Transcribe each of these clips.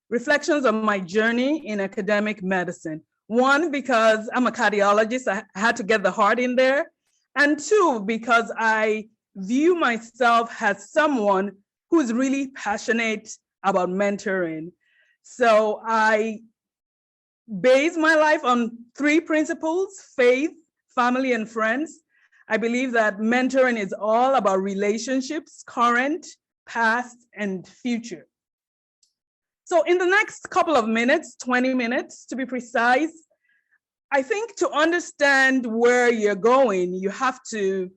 reflections on my journey in academic medicine. One, because I'm a cardiologist, I had to get the heart in there. And two, because I view myself as someone who's really passionate about mentoring. So I base my life on three principles: faith, family, and friends. I believe that mentoring is all about relationships, current, past, and future. So in the next couple of minutes, 20 minutes to be precise, I think to understand where you're going, you have to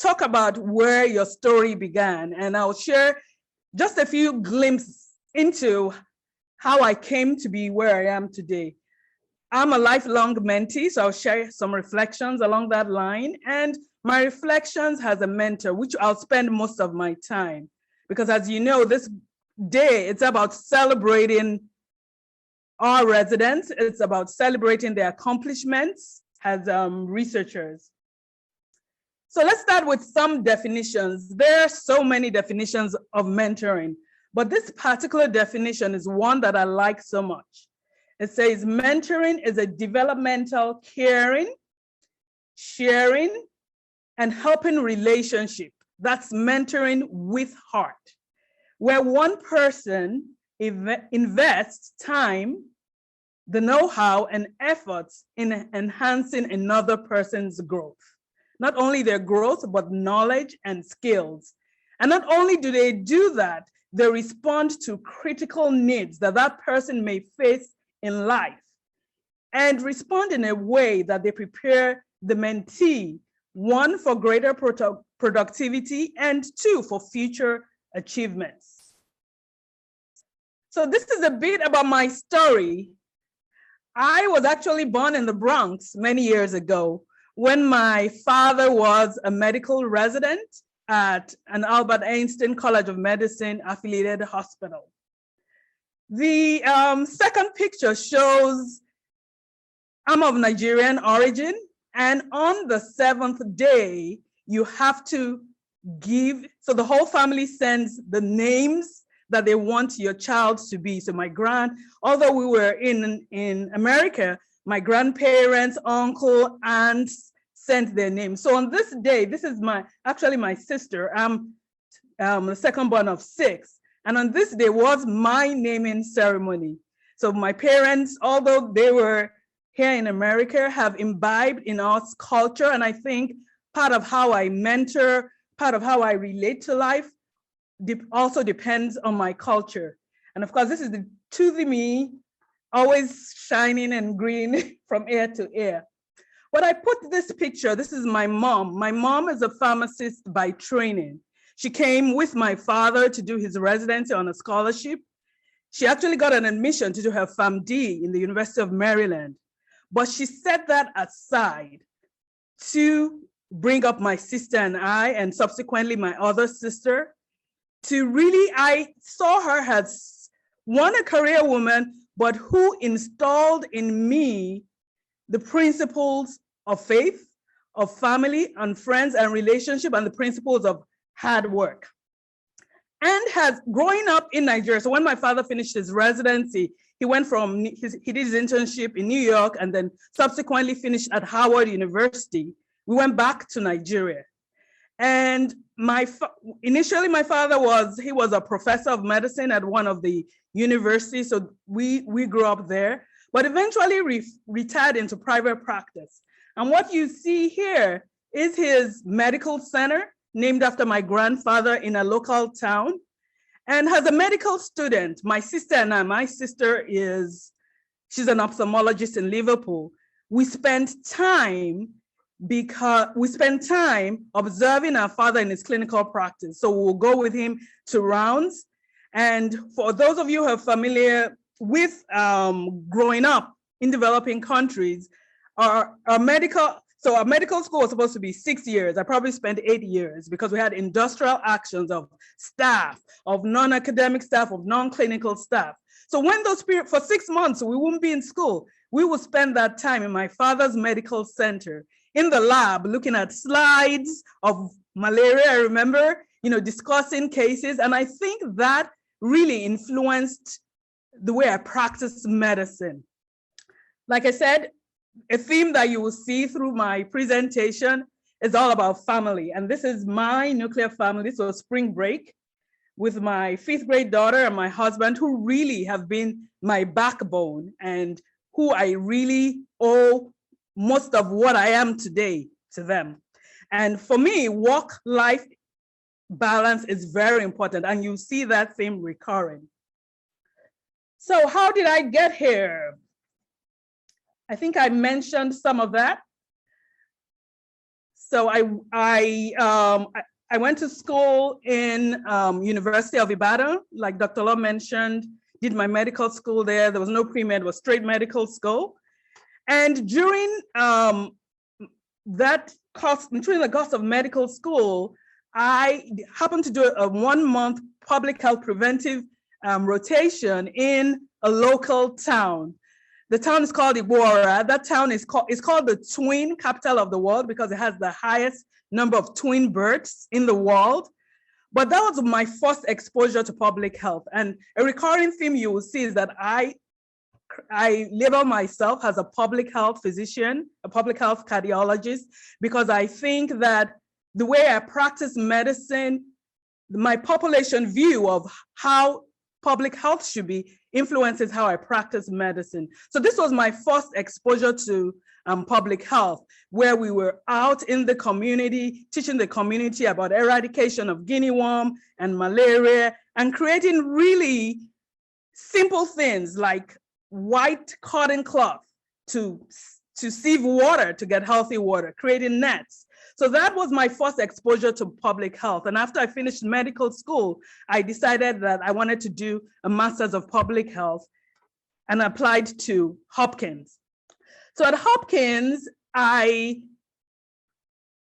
talk about where your story began. And I'll share just a few glimpses into how I came to be where I am today. I'm a lifelong mentee, so I'll share some reflections along that line. And my reflections as a mentor, which I'll spend most of my time. Because as you know, this day, it's about celebrating our residents. It's about celebrating their accomplishments as researchers. So let's start with some definitions. There are so many definitions of mentoring, but this particular definition is one that I like so much. It says mentoring is a developmental caring, sharing, and helping relationship. That's mentoring with heart, where one person invests time, the know-how, and efforts in enhancing another person's growth. Not only their growth, but knowledge and skills. And not only do they do that, they respond to critical needs that that person may face in life and respond in a way that they prepare the mentee, one, for greater productivity, and two, for future achievements. So this is a bit about my story. I was actually born in the Bronx many years ago when my father was a medical resident at an Albert Einstein College of Medicine affiliated hospital. The second picture shows I'm of Nigerian origin, and on the 7th day, you have to give, so the whole family sends the names that they want your child to be. So although we were in America, my grandparents, uncle, aunts sent their names. So on this day, this is actually my sister. I'm the second born of 6. And on this day was my naming ceremony. So my parents, although they were here in America, have imbibed in our culture. And I think part of how I mentor, part of how I relate to life also depends on my culture. And of course, this is the toothy me, always shining and green from ear to ear. But I put this picture, this is my mom. My mom is a pharmacist by training. She came with my father to do his residency on a scholarship. She actually got an admission to do her PharmD in the University of Maryland. But she set that aside to bring up my sister and I, and subsequently my other sister, to really, I saw her as one, a career woman, but who installed in me the principles of faith, of family and friends and relationship, and the principles of hard work. And has growing up in Nigeria. So when my father finished his residency, he went from, he did his internship in New York and then subsequently finished at Howard University. We went back to Nigeria. And initially my father he was a professor of medicine at one of the universities. So we grew up there, but eventually retired into private practice. And what you see here is his medical center, named after my grandfather in a local town. And as a medical student, my sister and I, my sister she's an ophthalmologist in Liverpool. We spent time observing our father in his clinical practice. So we'll go with him to rounds. And for those of you who are familiar with growing up in developing countries, our medical school was supposed to be 6 years. I probably spent 8 years because we had industrial actions of staff, of non-academic staff, of non-clinical staff. So when those periods, for 6 months, we wouldn't be in school. We would spend that time in my father's medical center, in the lab, looking at slides of malaria, I remember, discussing cases. And I think that really influenced the way I practice medicine. Like I said, a theme that you will see through my presentation is all about family. And this is my nuclear family. So spring break with my 5th grade daughter and my husband, who really have been my backbone and who I really owe most of what I am today to them. And for me, work-life balance is very important, and you see that theme recurring. So how did I get here? I think I mentioned some of that. So I went to school in University of Ibadan, like Dr. Law mentioned, did my medical school there. There was no pre-med, it was straight medical school. And during that course, during the course of medical school, I happened to do a 1-month public health preventive rotation in a local town. The town is called Igbora. That town is called the twin capital of the world because it has the highest number of twin births in the world. But that was my first exposure to public health. And a recurring theme you will see is that I label myself as a public health physician, a public health cardiologist, because I think that the way I practice medicine, my population view of how public health should be influences how I practice medicine. So this was my first exposure to public health, where we were out in the community, teaching the community about eradication of guinea worm and malaria, and creating really simple things like white cotton cloth to sieve water to get healthy water, creating nets. So that was my first exposure to public health. And after I finished medical school, I decided that I wanted to do a master's of public health and applied to Hopkins. So at Hopkins, I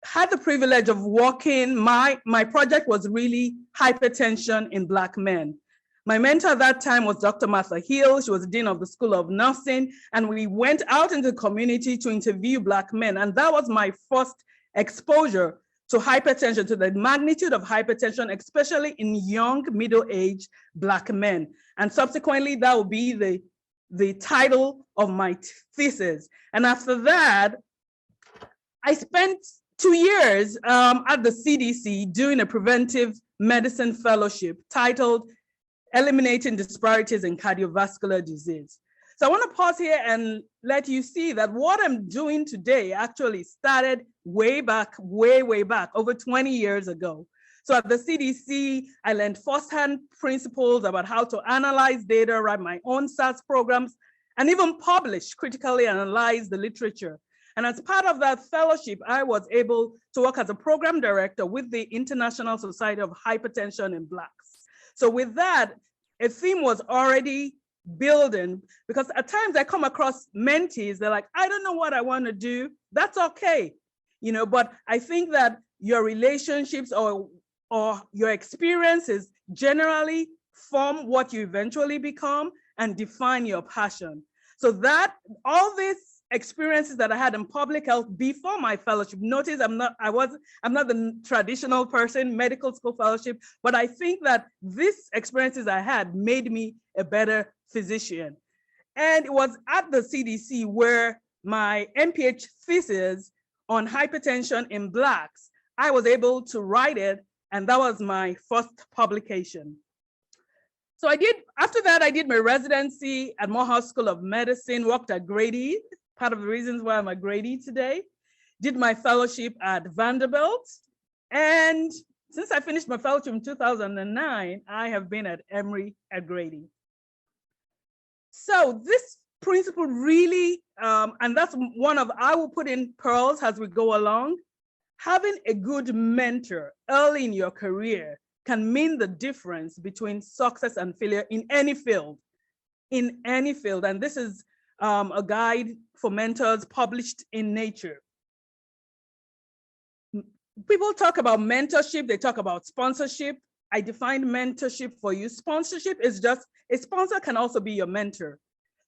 had the privilege of working, my project was really hypertension in Black men. My mentor at that time was Dr. Martha Hill. She was Dean of the School of Nursing. And we went out in the community to interview Black men. And that was my first exposure to hypertension, to the magnitude of hypertension, especially in young, middle-aged Black men. And subsequently, that will be the title of my thesis. And after that, I spent 2 years at the CDC doing a preventive medicine fellowship titled Eliminating Disparities in Cardiovascular Disease. So I want to pause here and let you see that what I'm doing today actually started way back, way back, over 20 years ago. So at the CDC, I learned firsthand principles about how to analyze data, write my own SAS programs, and even publish, critically analyze the literature. And as part of that fellowship, I was able to work as a program director with the International Society of Hypertension in Blacks. So with that, a theme was already building, because at times I come across mentees, they're like, I don't know what I want to do. That's okay, you know, but I think that your relationships or your experiences generally form what you eventually become and define your passion. So that all these experiences that I had in public health before my fellowship, notice I'm not the traditional person, medical school fellowship, but I think that these experiences I had made me a better physician. And it was at the CDC where my MPH thesis on hypertension in Blacks, I was able to write it, and that was my first publication. So after that, I did my residency at Morehouse School of Medicine, worked at Grady, part of the reasons why I'm at Grady today, did my fellowship at Vanderbilt. And since I finished my fellowship in 2009, I have been at Emory at Grady. So this principle really, and that's one of, I will put in pearls as we go along, having a good mentor early in your career can mean the difference between success and failure in any field, And this is a guide for mentors published in Nature. People talk about mentorship, they talk about sponsorship. I defined mentorship for you. Sponsorship is just, a sponsor can also be your mentor.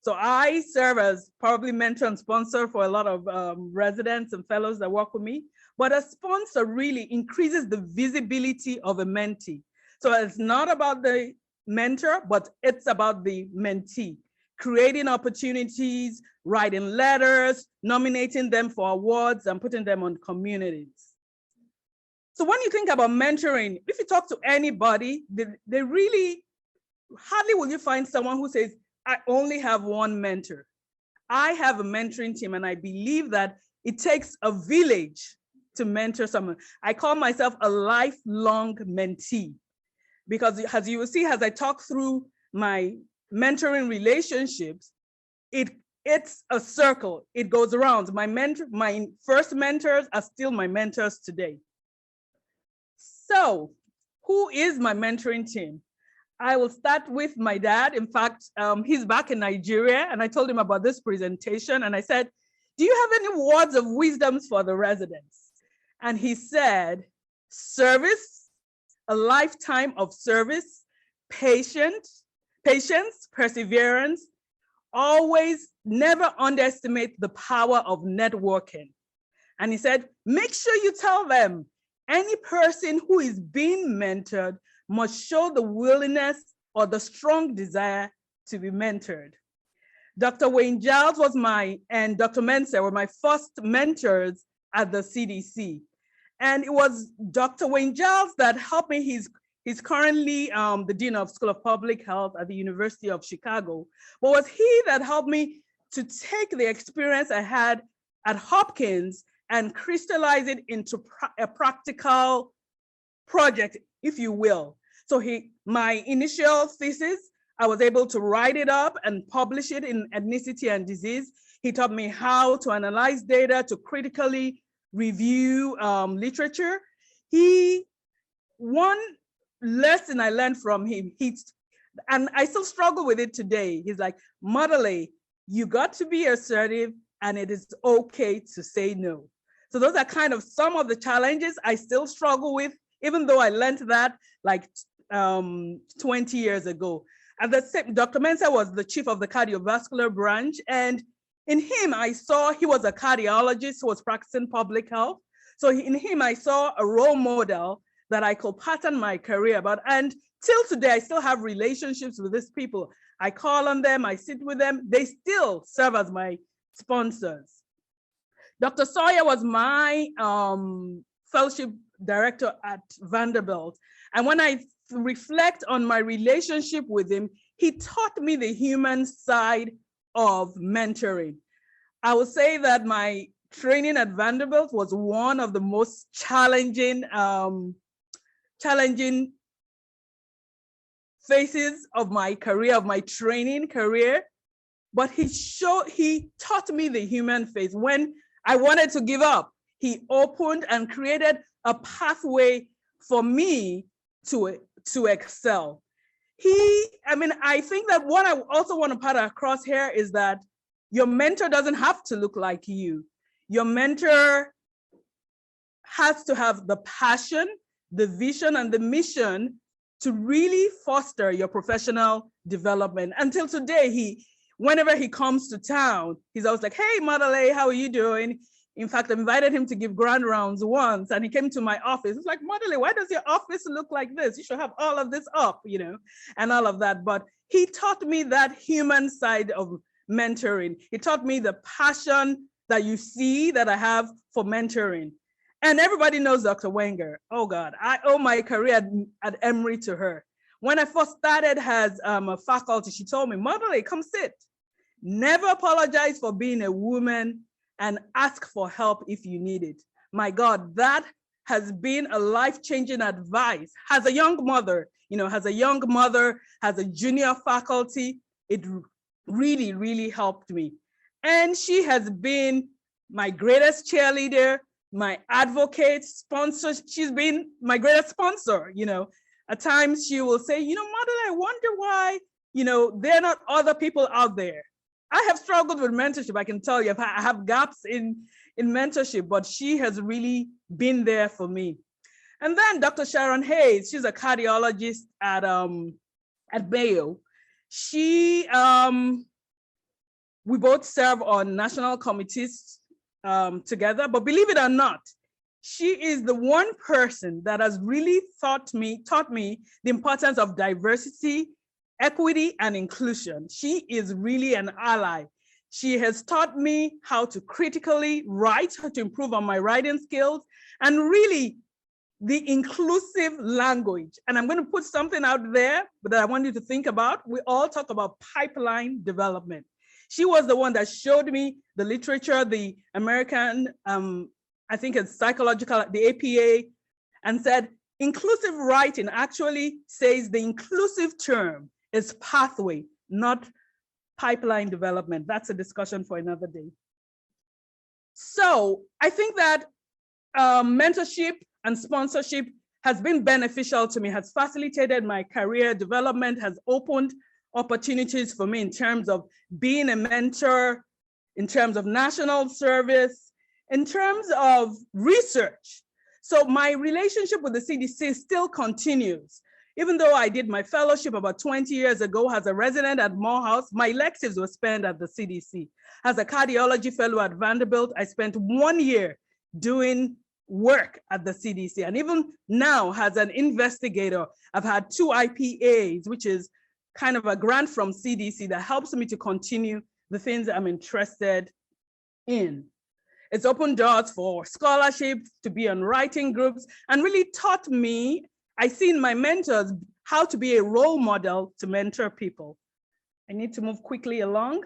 So I serve as probably mentor and sponsor for a lot of residents and fellows that work with me. But a sponsor really increases the visibility of a mentee. So it's not about the mentor, but it's about the mentee, creating opportunities, writing letters, nominating them for awards, and putting them on communities. So when you think about mentoring, if you talk to anybody, they really, hardly will you find someone who says, I only have one mentor. I have a mentoring team, and I believe that it takes a village to mentor someone. I call myself a lifelong mentee, because as you will see, as I talk through my mentoring relationships, it's a circle. It goes around. My first mentors are still my mentors today. So who is my mentoring team? I will start with my dad. In fact, he's back in Nigeria, and I told him about this presentation, and I said, do you have any words of wisdoms for the residents? And he said, service, a lifetime of service, patience, perseverance, always never underestimate the power of networking. And he said, make sure you tell them, any person who is being mentored must show the willingness or the strong desire to be mentored. Dr. Wayne Giles and Dr. Mensah were my first mentors at the CDC. And it was Dr. Wayne Giles that helped me. He's currently the Dean of School of Public Health at the University of Chicago. But it was he that helped me to take the experience I had at Hopkins and crystallize it into a practical project, if you will. So my initial thesis, I was able to write it up and publish it in Ethnicity and Disease. He taught me how to analyze data, to critically review literature. One lesson I learned from him, and I still struggle with it today. He's like, Modele A, you got to be assertive, and it is okay to say no. So those are kind of some of the challenges I still struggle with, even though I learned that like 20 years ago. At the same, Dr. Mensah was the chief of the cardiovascular branch, and in him, I saw he was a cardiologist who was practicing public health. So in him, I saw a role model that I could pattern my career about. And till today, I still have relationships with these people. I call on them, I sit with them. They still serve as my sponsors. Dr. Sawyer was my fellowship director at Vanderbilt. And when I reflect on my relationship with him, he taught me the human side of mentoring. I would say that my training at Vanderbilt was one of the most challenging phases of my career, of my training career. But he taught me the human face. When I wanted to give up, he opened and created a pathway for me to excel. I think that what I also want to put across here is that your mentor doesn't have to look like you. Your mentor has to have the passion, the vision, and the mission to really foster your professional development. Until today, whenever he comes to town, he's always like, hey, Modele A, how are you doing? In fact, I invited him to give grand rounds once, and he came to my office. It's like, Modele, why does your office look like this? You should have all of this up, and all of that. But he taught me that human side of mentoring. He taught me the passion that you see that I have for mentoring. And everybody knows Dr. Wenger. Oh God, I owe my career at Emory to her. When I first started as a faculty, she told me, Modele A, come sit. Never apologize for being a woman, and ask for help if you need it. My God, that has been a life-changing advice. As a young mother, as a junior faculty, it really, really helped me. And she has been my greatest cheerleader, my advocate, sponsor. She's been my greatest sponsor, At times she will say, Modele, I wonder why, there are not other people out there. I have struggled with mentorship, I can tell you. I have gaps in mentorship, but she has really been there for me. And then Dr. Sharon Hayes, she's a cardiologist at Mayo. We both serve on national committees together, but believe it or not, She is the one person that has really taught me the importance of diversity, equity, and inclusion. She is really an ally. She has taught me how to critically write, how to improve on my writing skills, and really the inclusive language. And I'm going to put something out there that I want you to think about. We all talk about pipeline development. She was the one that showed me the literature, the American, I think it's psychological, the APA, and said inclusive writing actually says the inclusive term is pathway, not pipeline development. That's a discussion for another day. So I think that mentorship and sponsorship has been beneficial to me, has facilitated my career development, has opened opportunities for me in terms of being a mentor, in terms of national service, in terms of research. So my relationship with the CDC still continues. Even though I did my fellowship about 20 years ago as a resident at Morehouse, my electives were spent at the CDC. As a cardiology fellow at Vanderbilt, I spent 1 year doing work at the CDC. And even now, as an investigator, I've had 2 IPAs, which is kind of a grant from CDC that helps me to continue the things I'm interested in. It's opened doors for scholarships, to be on writing groups, and really taught me, I see in my mentors, how to be a role model to mentor people. I need to move quickly along.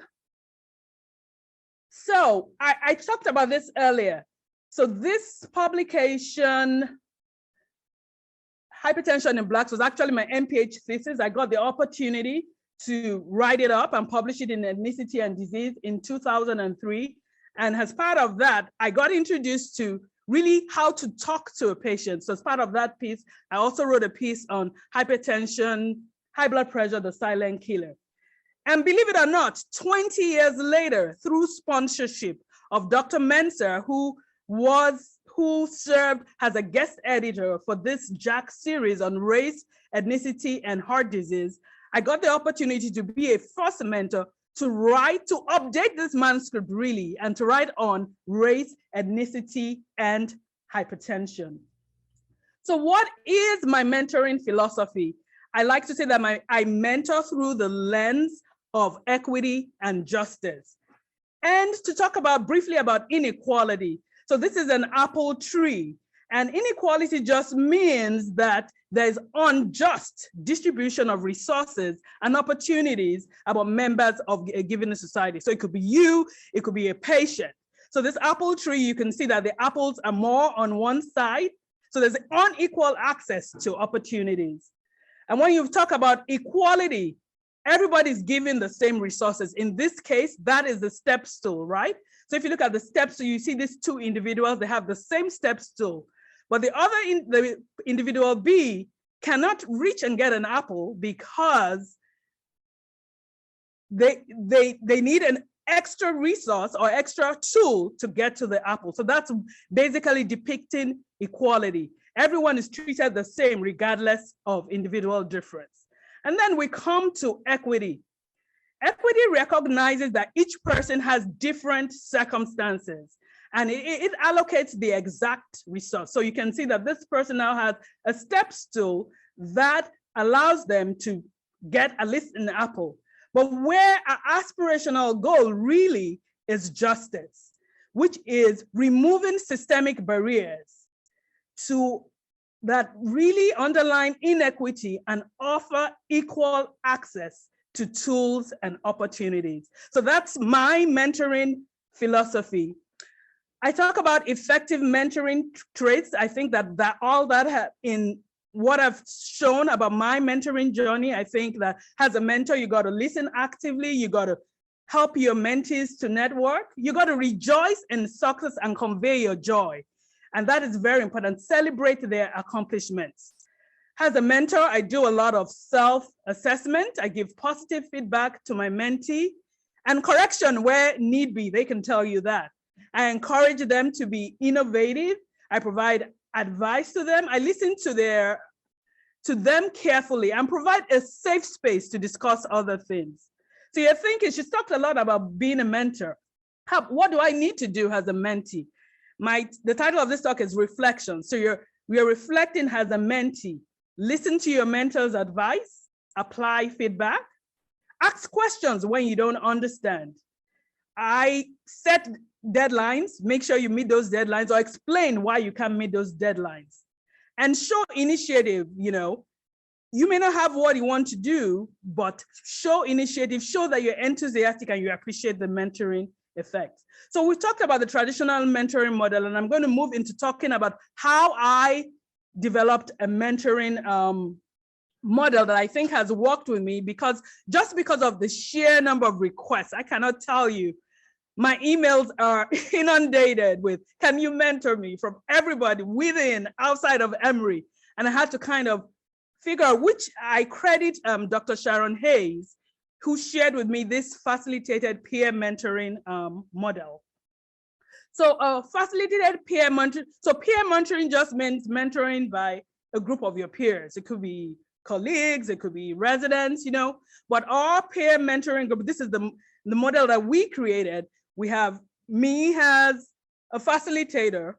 So I talked about this earlier. So this publication, Hypertension in Blacks, was actually my MPH thesis. I got the opportunity to write it up and publish it in Ethnicity and Disease in 2003. And as part of that, I got introduced to really how to talk to a patient. So as part of that piece, I also wrote a piece on hypertension, high blood pressure, the silent killer. And believe it or not, 20 years later, through sponsorship of Dr. Mensah, who served as a guest editor for this JACC series on race, ethnicity, and heart disease, I got the opportunity to be a first mentor to write, to update this manuscript really, and to write on race, ethnicity, and hypertension. So what is my mentoring philosophy? I like to say that I mentor through the lens of equity and justice. And to talk briefly about inequality. So this is an apple tree, and inequality just means that there's unjust distribution of resources and opportunities among members of a given society. So it could be you, it could be a patient. So this apple tree, you can see that the apples are more on one side. So there's unequal access to opportunities. And when you talk about equality, everybody's given the same resources. In this case, that is the step stool, right? So if you look at the step stool, you see these 2 individuals, they have the same step stool. But the individual B cannot reach and get an apple because they need an extra resource or extra tool to get to the apple. So that's basically depicting equality. Everyone is treated the same regardless of individual difference. And then we come to equity. Equity recognizes that each person has different circumstances, and it allocates the exact resource. So you can see that this person now has a step stool that allows them to get at least an apple. But where our aspirational goal really is justice, which is removing systemic barriers that really underline inequity and offer equal access to tools and opportunities. So that's my mentoring philosophy. I talk about effective mentoring traits. I think that all that in what I've shown about my mentoring journey, I think that as a mentor, you got to listen actively, you got to help your mentees to network, you got to rejoice in success and convey your joy. And that is very important. Celebrate their accomplishments. As a mentor, I do a lot of self-assessment. I give positive feedback to my mentee and correction where need be. They can tell you that. I encourage them to be innovative. I provide advice to them. I listen to them carefully and provide a safe space to discuss other things. So you're thinking, she's talked a lot about being a mentor. What do I need to do as a mentee? The title of this talk is Reflection. So you're reflecting as a mentee. Listen to your mentor's advice, apply feedback, ask questions when you don't understand. I set deadlines, make sure you meet those deadlines, or explain why you can't meet those deadlines. And show initiative, you know. You may not have what you want to do, but show initiative, show that you're enthusiastic and you appreciate the mentoring effect. So we talked about the traditional mentoring model, and I'm going to move into talking about how I developed a mentoring model that I think has worked with me, because just because of the sheer number of requests, I cannot tell you, my emails are inundated with, can you mentor me, from everybody within, outside of Emory. And I had to kind of figure out which. I credit Dr. Sharon Hayes, who shared with me this facilitated peer mentoring model. So facilitated peer mentoring. So peer mentoring just means mentoring by a group of your peers. It could be colleagues, it could be residents, you know, but our peer mentoring group, this is the model that we created. We have me as a facilitator,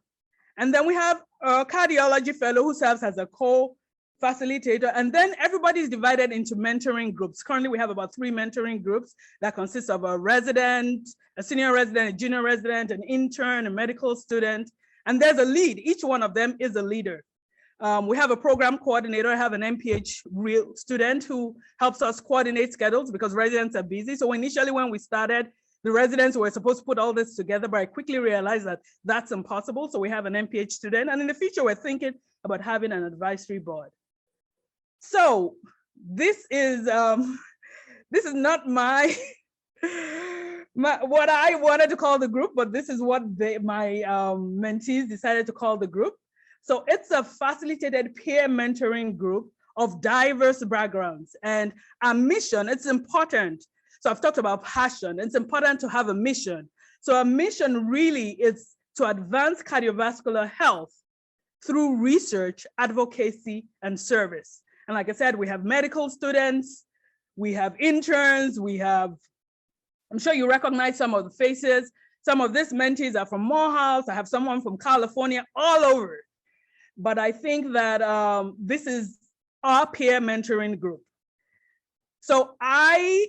and then we have a cardiology fellow who serves as a co-facilitator, and then everybody is divided into mentoring groups. Currently, we have about 3 mentoring groups that consist of a resident, a senior resident, a junior resident, an intern, a medical student, and there's a lead. Each one of them is a leader. We have a program coordinator. I have an MPH real student who helps us coordinate schedules because residents are busy. So initially when we started, the residents were supposed to put all this together, but I quickly realized that that's impossible. So we have an MPH student, and in the future, we're thinking about having an advisory board. So this is not my what I wanted to call the group, but this is what my mentees decided to call the group. So it's a facilitated peer mentoring group of diverse backgrounds, and our mission, it's important. So I've talked about passion. It's important to have a mission. So our mission really is to advance cardiovascular health through research, advocacy, and service. And like I said, we have medical students, we have interns, we have, I'm sure you recognize some of the faces. Some of these mentees are from Morehouse. I have someone from California, all over. But I think that this is our peer mentoring group. So I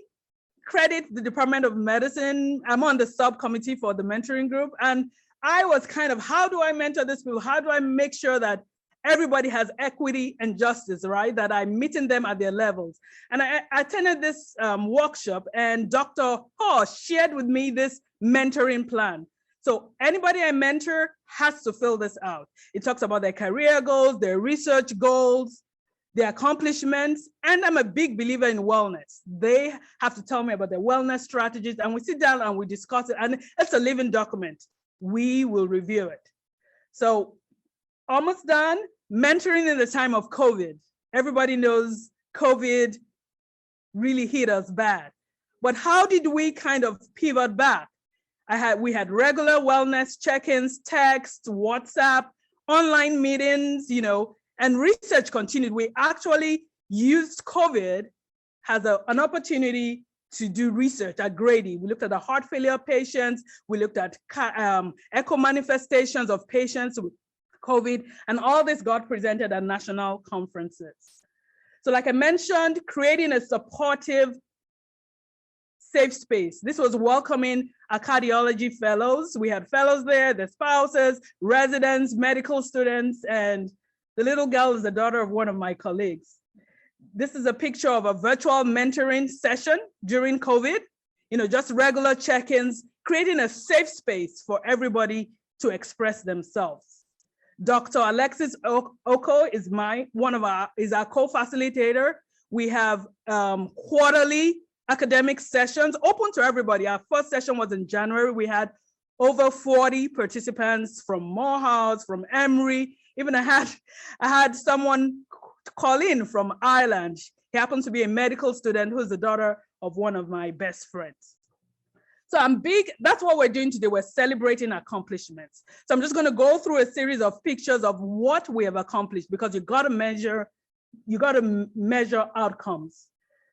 credit the Department of Medicine. I'm on the subcommittee for the mentoring group. And I was kind of, how do I mentor these people? How do I make sure that everybody has equity and justice, right? That I'm meeting them at their levels. And I attended this workshop, and Dr. Ho shared with me this mentoring plan. So anybody I mentor has to fill this out. It talks about their career goals, their research goals, their accomplishments, and I'm a big believer in wellness. They have to tell me about their wellness strategies, and we sit down and we discuss it, and it's a living document. We will review it. So almost done. Mentoring in the time of COVID. Everybody knows COVID really hit us bad. But how did we kind of pivot back? We had regular wellness check-ins, text, WhatsApp, online meetings, you know, and research continued. We actually used COVID as an opportunity to do research at Grady. We looked at the heart failure patients. We looked at echo manifestations of patients with COVID, and all this got presented at national conferences. So like I mentioned, creating a supportive, safe space. This was welcoming our cardiology fellows. We had fellows there, their spouses, residents, medical students, and the little girl is the daughter of one of my colleagues. This is a picture of a virtual mentoring session during COVID, you know, just regular check-ins, creating a safe space for everybody to express themselves. Dr. Alexis Oko is our co-facilitator. We have quarterly academic sessions open to everybody. Our first session was in January. We had over 40 participants from Morehouse, from Emory. Even I had someone call in from Ireland. He happens to be a medical student who's the daughter of one of my best friends. So that's what we're doing today. We're celebrating accomplishments. So I'm just going to go through a series of pictures of what we have accomplished, because you got to measure outcomes.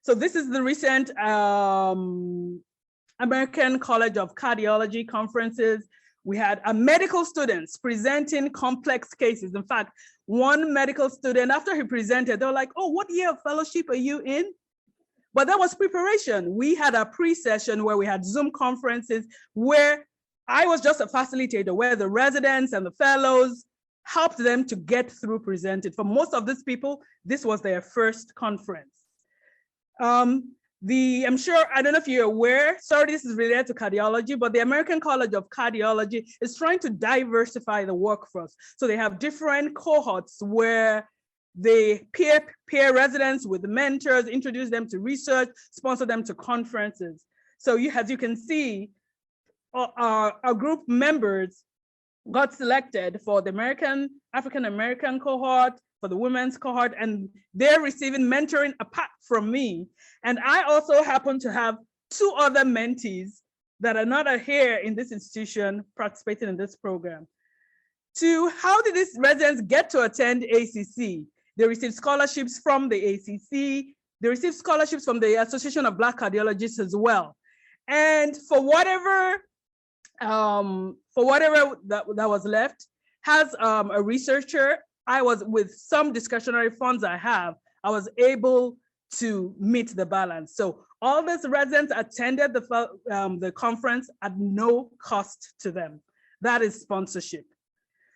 So this is the recent American College of Cardiology conferences. We had medical students presenting complex cases. In fact, one medical student, after he presented, they were like, oh, what year of fellowship are you in? But that was preparation. We had a pre-session where we had Zoom conferences where I was just a facilitator, where the residents and the fellows helped them to get through presented. For most of these people, this was their first conference. I'm sure, I don't know if you're aware, sorry, this is related to cardiology, but the American College of Cardiology is trying to diversify the workforce. So they have different cohorts where they peer residents with mentors, introduce them to research, sponsor them to conferences. So as you can see, our group members got selected for the African-American cohort, for the women's cohort, and they're receiving mentoring apart from me. And I also happen to have 2 other mentees that are not here in this institution participating in this program. How did these residents get to attend ACC? They received scholarships from the ACC. They received scholarships from the Association of Black Cardiologists as well. And for whatever that was left, as a researcher, I was, with some discretionary funds I was able to meet the balance. So all these residents attended the conference at no cost to them. That is sponsorship.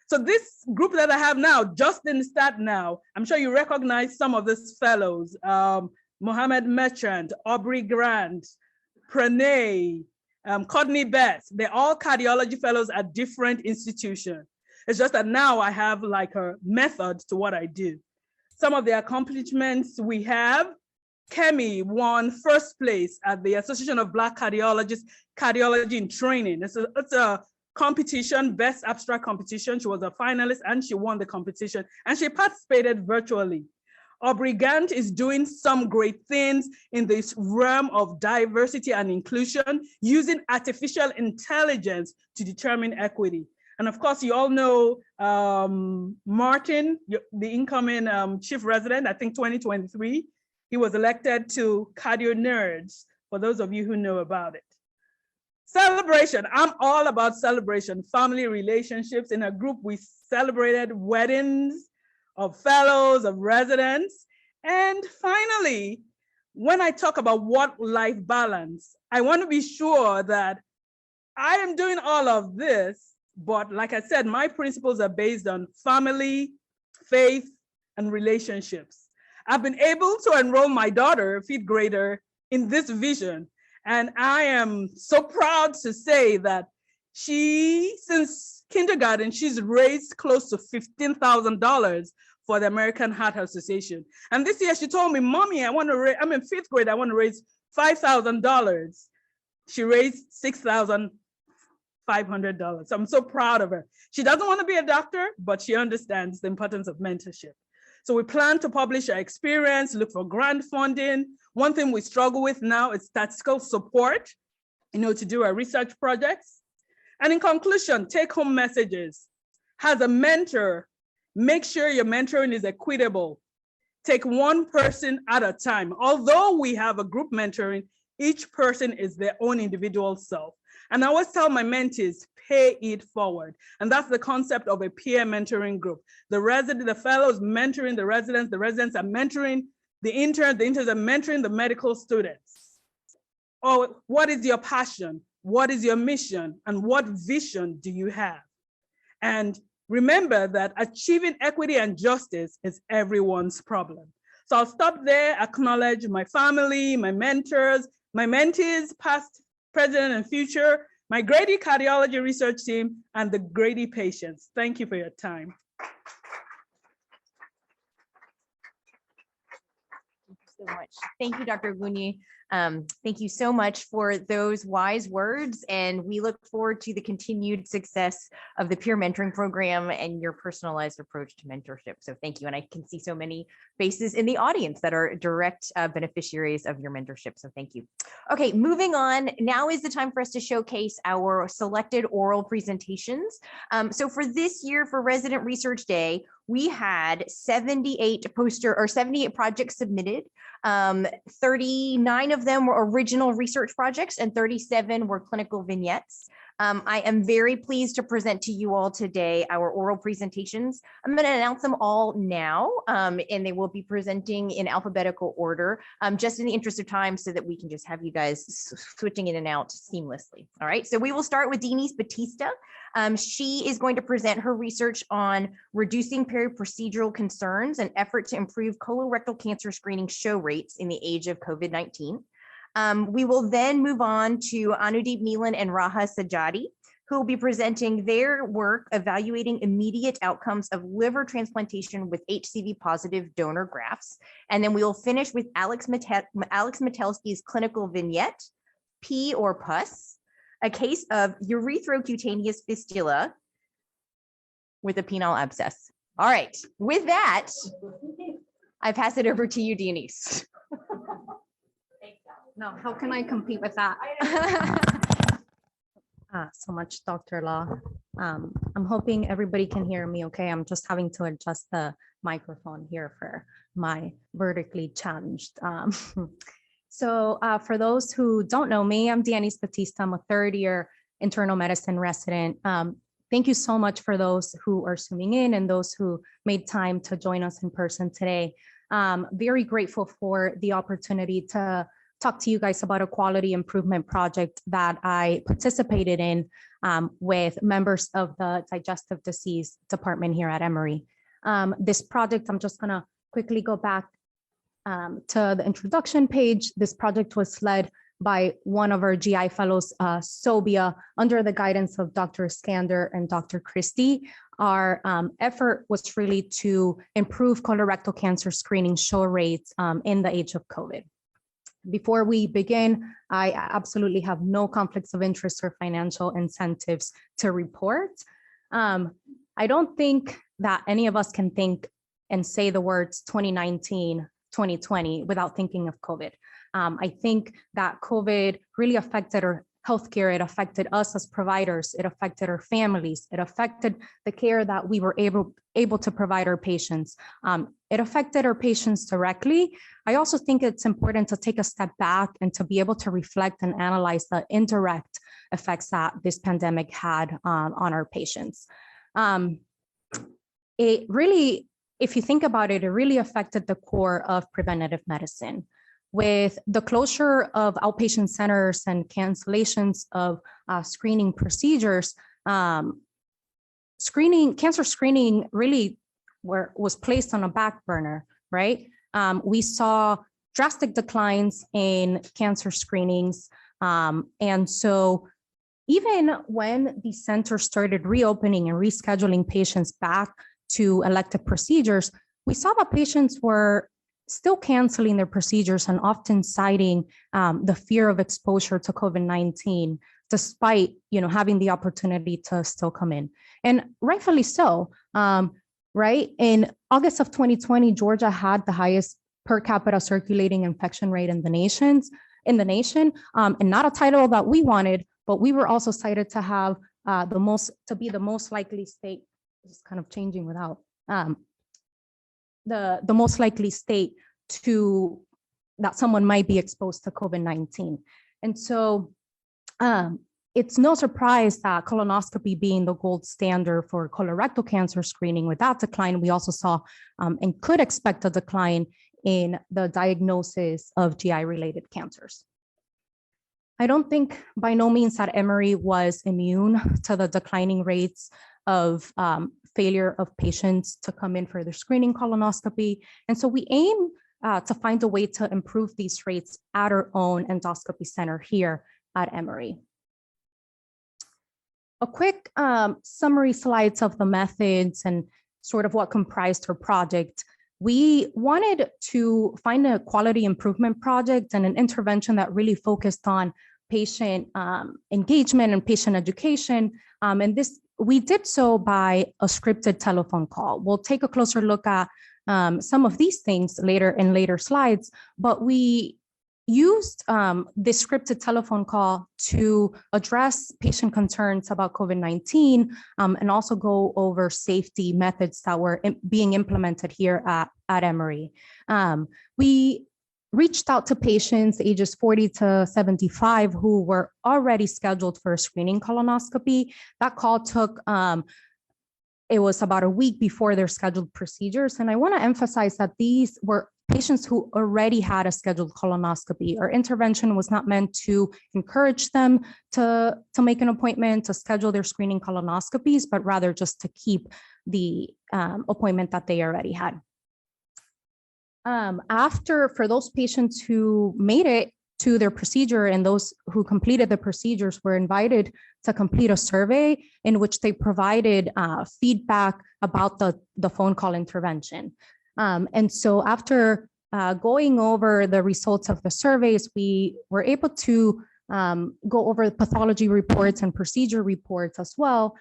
So this group that I have now, just in start now, I'm sure you recognize some of these fellows, Mohammed Merchant, Aubrey Grant, Pranay, Courtney Beth. They're all cardiology fellows at different institutions. It's just that now I have like a method to what I do. Some of the accomplishments we have, Kemi won first place at the Association of Black Cardiologists, Cardiology in Training. It's a competition, best abstract competition. She was a finalist and she won the competition and she participated virtually. Aubrey Gant is doing some great things in this realm of diversity and inclusion using artificial intelligence to determine equity. And of course, you all know Martin, the incoming chief resident, I think 2023, he was elected to Cardio Nerds, for those of you who know about it. Celebration, I'm all about celebration, family relationships. In a group, we celebrated weddings of fellows, of residents. And finally, when I talk about work-life balance, I want to be sure that I am doing all of this, but like I said, my principles are based on family, faith, and relationships. I've been able to enroll my daughter, a 5th grader, in this vision. And I am so proud to say that since kindergarten, she's raised close to $15,000 for the American Heart Association. And this year she told me, Mommy, I'm in 5th grade, I want to raise $5,000. She raised $6,500. So I'm so proud of her. She doesn't want to be a doctor, but she understands the importance of mentorship. So we plan to publish our experience, look for grant funding. One thing we struggle with now is statistical support, to do our research projects. And in conclusion, take home messages. As a mentor, make sure your mentoring is equitable. Take one person at a time. Although we have a group mentoring, each person is their own individual self. And I always tell my mentees, pay it forward. And that's the concept of a peer mentoring group. The fellows mentoring the residents are mentoring the interns are mentoring the medical students. Or what is your passion? What is your mission? And what vision do you have? And remember that achieving equity and justice is everyone's problem. So I'll stop there, acknowledge my family, my mentors, my mentees, past, present, and future, my Grady Cardiology research team, and the Grady patients. Thank you for your time. Thank you so much. Thank you, Dr. Ogunniyi. Thank you so much for those wise words, and we look forward to the continued success of the peer mentoring program and your personalized approach to mentorship. So thank you, and I can see so many faces in the audience that are direct beneficiaries of your mentorship, so thank you. Okay, moving on, now is the time for us to showcase our selected oral presentations. So for this year, for Resident Research Day, we had 78 projects submitted. 39 of them were original research projects and 37 were clinical vignettes. I am very pleased to present to you all today our oral presentations. I'm going to announce them all now, and they will be presenting in alphabetical order, just in the interest of time so that we can just have you guys switching in and out seamlessly. All right, so we will start with Deannys Batista. She is going to present her research on reducing peri-procedural concerns and effort to improve colorectal cancer screening show rates in the age of COVID-19. We will then move on to Anudeep, Neelam, and Raha Sadjadi, who will be presenting their work evaluating immediate outcomes of liver transplantation with HCV-positive donor grafts. And then we will finish with Alex Metelsky's clinical vignette, P or pus, a case of urethral-cutaneous fistula with a penile abscess. All right, with that, I pass it over to you, Deannys. No, how can I compete with that? So much, Dr. Law. I'm hoping everybody can hear me okay. I'm just having to adjust the microphone here for my vertically challenged. So for those who don't know me, I'm Deannys Batista. I'm a third-year internal medicine resident. Thank you so much for those who are zooming in and those who made time to join us in person today. Very grateful for the opportunity to talk to you guys about a quality improvement project that I participated in with members of the digestive disease department here at Emory. This project, I'm just gonna quickly go back to the introduction page. This project was led by one of our GI fellows, Sobia, under the guidance of Dr. Iskander and Dr. Christie. Our effort was really to improve colorectal cancer screening show rates in the age of COVID. Before we begin, I absolutely have no conflicts of interest or financial incentives to report. I don't think that any of us can think and say the words 2019, 2020 without thinking of COVID. I think that COVID really affected our healthcare. It affected us as providers. It affected our families. It affected the care that we were able to provide our patients. It affected our patients directly. I also think it's important to take a step back and to be able to reflect and analyze the indirect effects that this pandemic had on our patients. It really, if you think about it, it really affected the core of preventative medicine. With the closure of outpatient centers and cancellations of screening procedures, cancer screening really was placed on a back burner, right? We saw drastic declines in cancer screenings. And so even when the centers started reopening and rescheduling patients back to elective procedures, we saw that patients were still canceling their procedures and often citing the fear of exposure to COVID-19, despite having the opportunity to still come in. And rightfully so, right? In August of 2020, Georgia had the highest per capita circulating infection rate in the nation, and not a title that we wanted, but we were also cited to have be the most likely state, just kind of changing without, the most likely state that someone might be exposed to COVID-19. And so it's no surprise that colonoscopy being the gold standard for colorectal cancer screening, with that decline, we also saw and could expect a decline in the diagnosis of GI-related cancers. I don't think by no means that Emory was immune to the declining rates of failure of patients to come in for their screening colonoscopy. And so we aim to find a way to improve these rates at our own endoscopy center here at Emory. A quick summary slides of the methods and sort of what comprised her project. We wanted to find a quality improvement project and an intervention that really focused on patient engagement and patient education. And this, we did so by a scripted telephone call. We'll take a closer look at some of these things later in later slides, but we used this scripted telephone call to address patient concerns about COVID-19 and also go over safety methods that were being implemented here at Emory. We reached out to patients ages 40 to 75 who were already scheduled for a screening colonoscopy. That call took, it was about a week before their scheduled procedures. And I want to emphasize that these were patients who already had a scheduled colonoscopy. Our intervention was not meant to encourage them to make an appointment, to schedule their screening colonoscopies, but rather just to keep the appointment that they already had. For those patients who made it to their procedure and those who completed the procedures were invited to complete a survey in which they provided feedback about the phone call intervention. And so after going over the results of the surveys, we were able to go over the pathology reports and procedure reports as well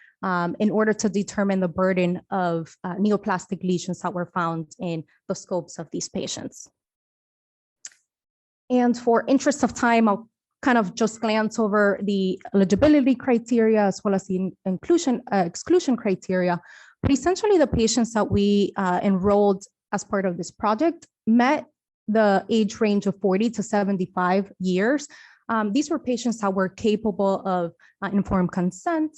in order to determine the burden of neoplastic lesions that were found in the scopes of these patients. And for interest of time, I'll kind of just glance over the eligibility criteria as well as the exclusion criteria. But essentially the patients that we enrolled as part of this project met the age range of 40 to 75 years. These were patients that were capable of informed consent,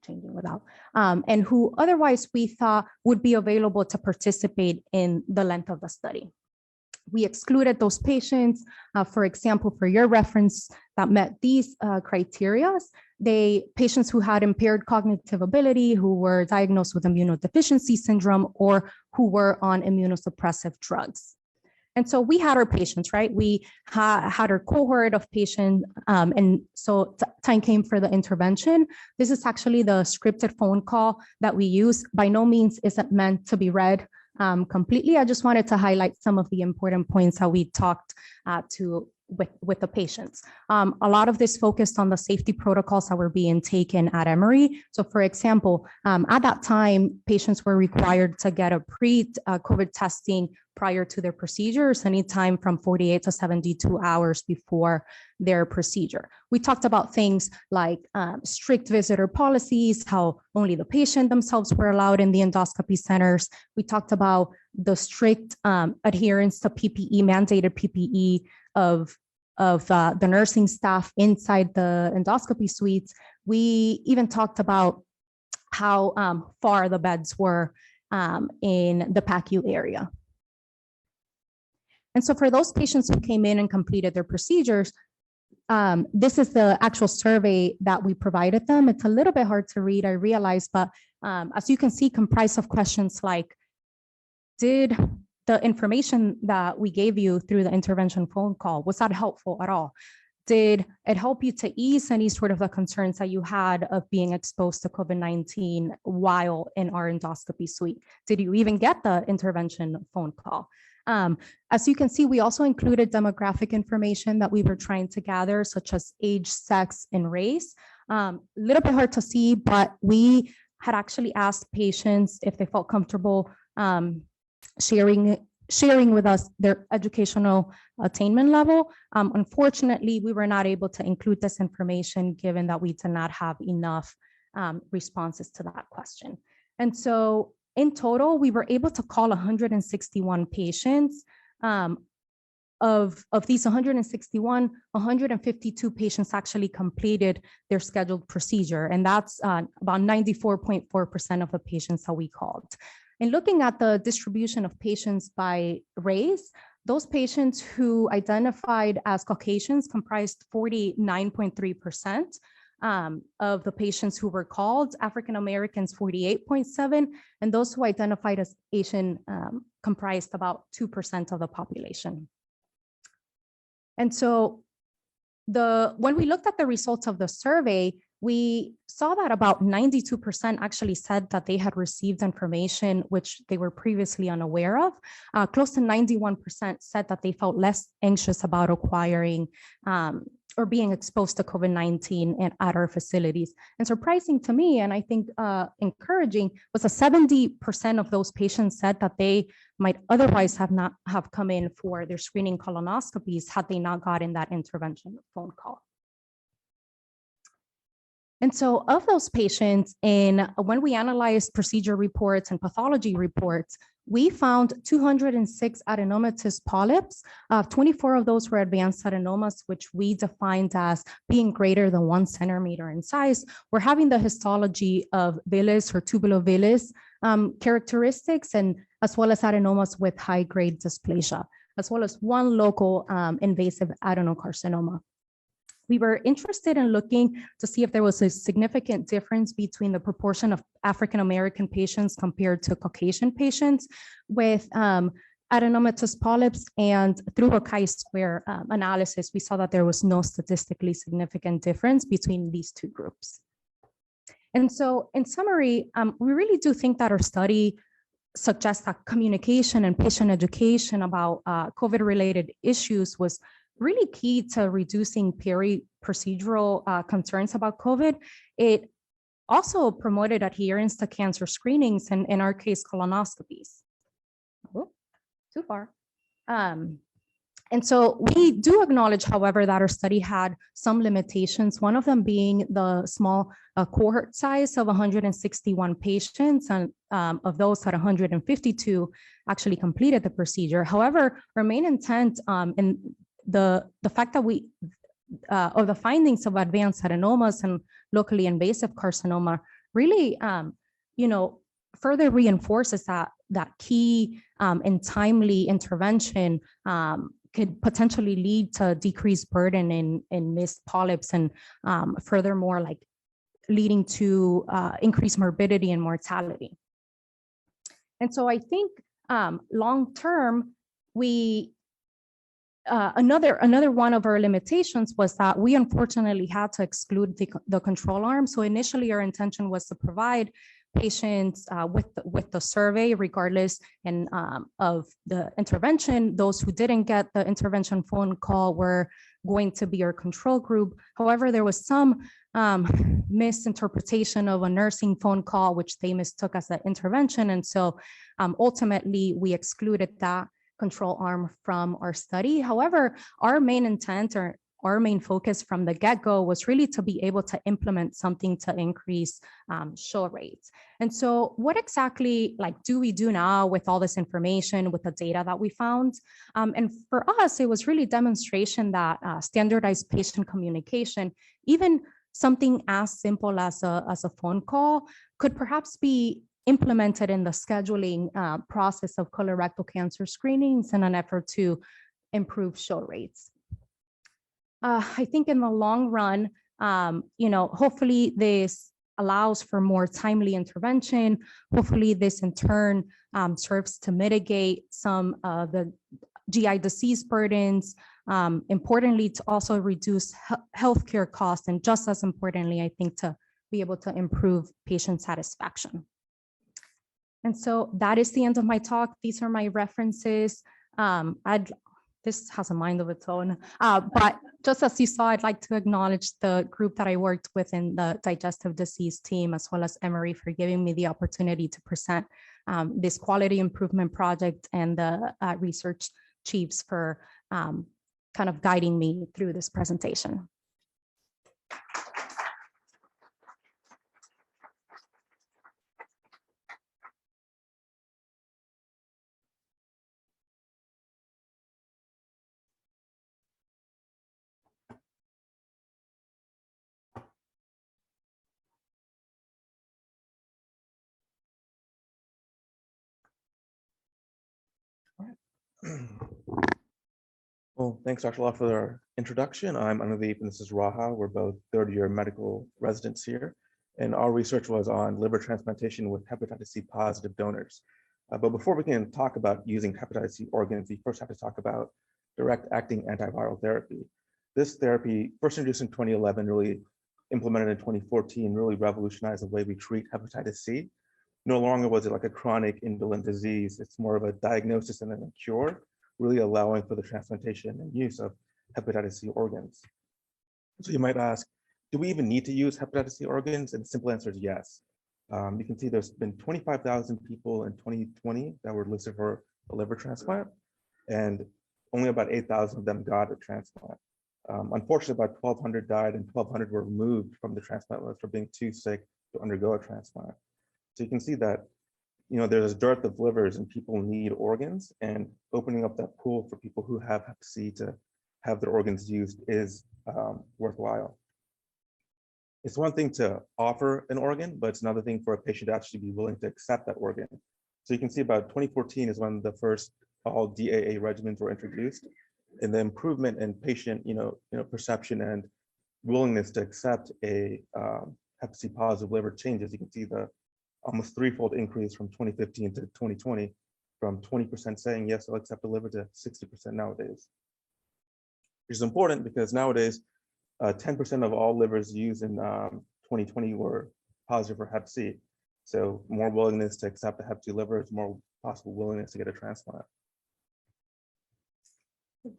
and who otherwise we thought would be available to participate in the length of the study. We excluded those patients, for example, for your reference, that met these criteria. Patients who had impaired cognitive ability, who were diagnosed with immunodeficiency syndrome, or who were on immunosuppressive drugs. And so we had our patients, right? We had our cohort of patients, and so time came for the intervention. This is actually the scripted phone call that we use. By no means is it meant to be read completely. I just wanted to highlight some of the important points that we talked with the patients. A lot of this focused on the safety protocols that were being taken at Emory. So for example, at that time, patients were required to get a pre-COVID testing prior to their procedures, anytime from 48 to 72 hours before their procedure. We talked about things like strict visitor policies, how only the patient themselves were allowed in the endoscopy centers. We talked about the strict adherence to PPE, mandated PPE of the nursing staff inside the endoscopy suites. We even talked about how far the beds were in the PACU area. And so for those patients who came in and completed their procedures, this is the actual survey that we provided them. It's a little bit hard to read, I realize, but as you can see, comprised of questions like, did the information that we gave you through the intervention phone call, was that helpful at all? Did it help you to ease any sort of the concerns that you had of being exposed to COVID-19 while in our endoscopy suite? Did you even get the intervention phone call? As you can see, we also included demographic information that we were trying to gather, such as age, sex, and race. Little bit hard to see, but we had actually asked patients if they felt comfortable sharing with us their educational attainment level. Unfortunately, we were not able to include this information given that we did not have enough responses to that question. And so in total, we were able to call 161 patients. Of these 161, 152 patients actually completed their scheduled procedure. And that's about 94.4% of the patients that we called. And looking at the distribution of patients by race, those patients who identified as Caucasians comprised 49.3%. Of the patients who were called, African Americans 48.7%, and those who identified as Asian comprised about 2% of the population. And so when we looked at the results of the survey, we saw that about 92% actually said that they had received information which they were previously unaware of. Close to 91% said that they felt less anxious about acquiring or being exposed to COVID-19 at our facilities. And surprising to me, and I think encouraging, was that 70% of those patients said that they might otherwise have come in for their screening colonoscopies had they not gotten that intervention phone call. And so of those patients, when we analyzed procedure reports and pathology reports, we found 206 adenomatous polyps. 24 of those were advanced adenomas, which we defined as being greater than 1 centimeter in size. We're having the histology of villus or tubulovillus characteristics, and as well as adenomas with high-grade dysplasia, as well as 1 local invasive adenocarcinoma. We were interested in looking to see if there was a significant difference between the proportion of African-American patients compared to Caucasian patients with adenomatous polyps, and through a chi-square analysis, we saw that there was no statistically significant difference between these 2 groups. And so in summary, we really do think that our study suggests that communication and patient education about COVID-related issues was really key to reducing peri-procedural concerns about COVID. It also promoted adherence to cancer screenings, and in our case, colonoscopies. Oh, too far. And so we do acknowledge, however, that our study had some limitations, one of them being the small cohort size of 161 patients, and of those that 152 actually completed the procedure. However, our main intent in the fact that we, or the findings of advanced adenomas and locally invasive carcinoma really, further reinforces that key and timely intervention could potentially lead to decreased burden in missed polyps, and furthermore, like leading to increased morbidity and mortality. And so I think long-term, we another one of our limitations was that we unfortunately had to exclude the control arm. So initially our intention was to provide patients with the survey regardless of the intervention. Those who didn't get the intervention phone call were going to be our control group. However, there was some misinterpretation of a nursing phone call, which they mistook as an intervention. And so ultimately we excluded that control arm from our study. However, our main intent or our main focus from the get-go was really to be able to implement something to increase show rates. And so what exactly do we do now with all this information, with the data that we found? And for us, it was really demonstration that standardized patient communication, even something as simple as a phone call, could perhaps be implemented in the scheduling process of colorectal cancer screenings in an effort to improve show rates. I think in the long run, hopefully this allows for more timely intervention. Hopefully this in turn serves to mitigate some of the GI disease burdens. Importantly, to also reduce healthcare costs, and just as importantly, I think to be able to improve patient satisfaction. And so that is the end of my talk. These are my references. This has a mind of its own, but just as you saw, I'd like to acknowledge the group that I worked with in the digestive disease team, as well as Emery for giving me the opportunity to present this quality improvement project, and the research chiefs for kind of guiding me through this presentation. Well, thanks, Dr. Law, for our introduction. I'm Anudeep, and this is Raha. We're both third-year medical residents here, and our research was on liver transplantation with hepatitis C positive donors. But before we can talk about using hepatitis C organs, we first have to talk about direct-acting antiviral therapy. This therapy, first introduced in 2011, really implemented in 2014, really revolutionized the way we treat hepatitis C. No longer was it like a chronic indolent disease. It's more of a diagnosis and then a cure, really allowing for the transplantation and use of hepatitis C organs. So you might ask, do we even need to use hepatitis C organs? And the simple answer is yes. You can see there's been 25,000 people in 2020 that were listed for a liver transplant, and only about 8,000 of them got a transplant. Unfortunately, about 1,200 died, and 1,200 were removed from the transplant list for being too sick to undergo a transplant. So you can see that there's a dearth of livers and people need organs, and opening up that pool for people who have hep C to have their organs used is worthwhile. It's one thing to offer an organ, but it's another thing for a patient to actually be willing to accept that organ. So you can see about 2014 is when the first all DAA regimens were introduced, and the improvement in patient, perception and willingness to accept a hep C positive liver changes. You can see the almost threefold increase from 2015 to 2020, from 20% saying yes, I'll accept a liver to 60% nowadays. Which is important because nowadays, 10% of all livers used in 2020 were positive for hep C. So more willingness to accept a hep C liver is more possible willingness to get a transplant.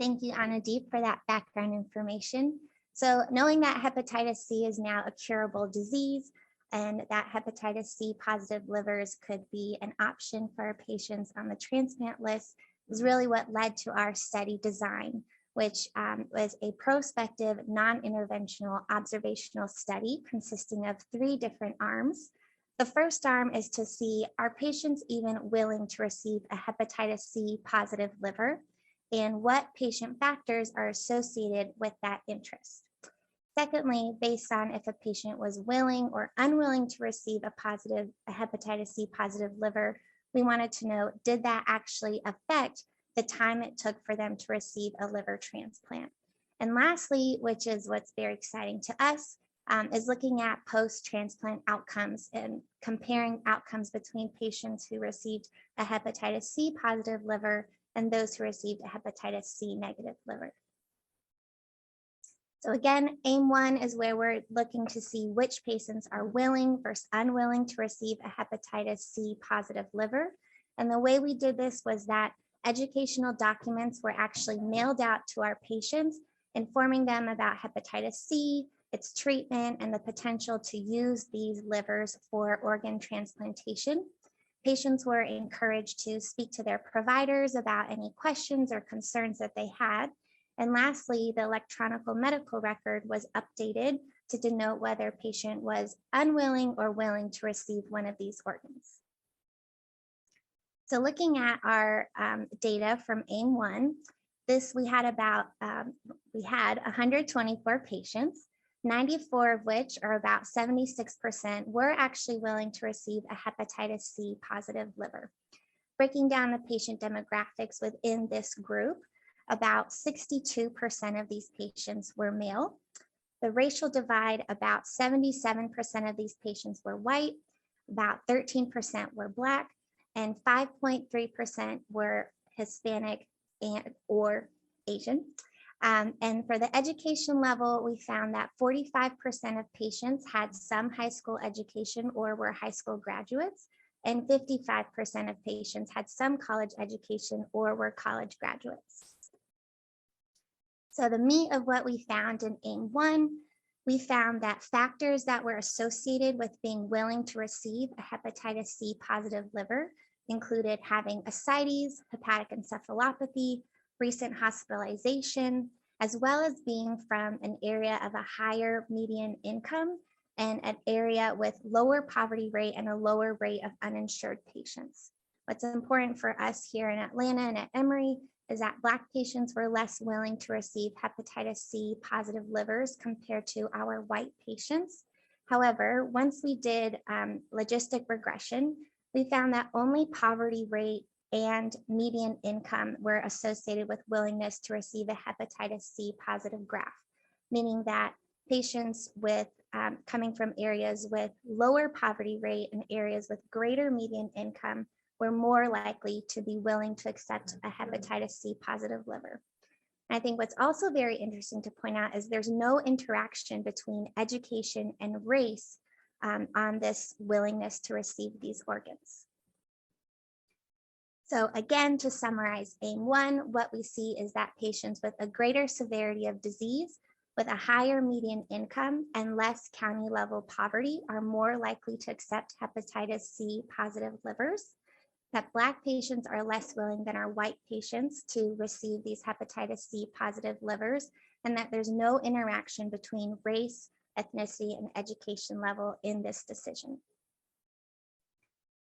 Thank you, Anudeep, for that background information. So knowing that hepatitis C is now a curable disease and that hepatitis C positive livers could be an option for patients on the transplant list is really what led to our study design, which was a prospective non-interventional observational study consisting of 3 different arms. The first arm is to see, are patients even willing to receive a hepatitis C positive liver, and what patient factors are associated with that interest. Secondly, based on if a patient was willing or unwilling to receive a hepatitis C positive liver, we wanted to know, did that actually affect the time it took for them to receive a liver transplant? And lastly, which is what's very exciting to us, is looking at post-transplant outcomes and comparing outcomes between patients who received a hepatitis C positive liver and those who received a hepatitis C negative liver. So again, AIM-1 is where we're looking to see which patients are willing versus unwilling to receive a hepatitis C positive liver. And the way we did this was that educational documents were actually mailed out to our patients, informing them about hepatitis C, its treatment, and the potential to use these livers for organ transplantation. Patients were encouraged to speak to their providers about any questions or concerns that they had. And lastly, the electronic medical record was updated to denote whether a patient was unwilling or willing to receive one of these organs. So looking at our data from AIM-1, we had 124 patients, 94 of which, or about 76%, were actually willing to receive a hepatitis C positive liver. Breaking down the patient demographics within this group, about 62% of these patients were male. The racial divide, about 77% of these patients were white, about 13% were Black, and 5.3% were Hispanic or Asian. And for the education level, we found that 45% of patients had some high school education or were high school graduates, and 55% of patients had some college education or were college graduates. So the meat of what we found in AIM-1, we found that factors that were associated with being willing to receive a hepatitis C positive liver included having ascites, hepatic encephalopathy, recent hospitalization, as well as being from an area of a higher median income and an area with lower poverty rate and a lower rate of uninsured patients. What's important for us here in Atlanta and at Emory is that Black patients were less willing to receive hepatitis C positive livers compared to our white patients. However, once we did logistic regression, we found that only poverty rate and median income were associated with willingness to receive a hepatitis C positive graft, meaning that patients with coming from areas with lower poverty rate and areas with greater median income were more likely to be willing to accept a hepatitis C positive liver. And I think what's also very interesting to point out is there's no interaction between education and race on this willingness to receive these organs. So again, to summarize AIM-1, what we see is that patients with a greater severity of disease, with a higher median income and less county level poverty are more likely to accept hepatitis C positive livers, that Black patients are less willing than our white patients to receive these hepatitis C positive livers, and that there's no interaction between race, ethnicity, and education level in this decision.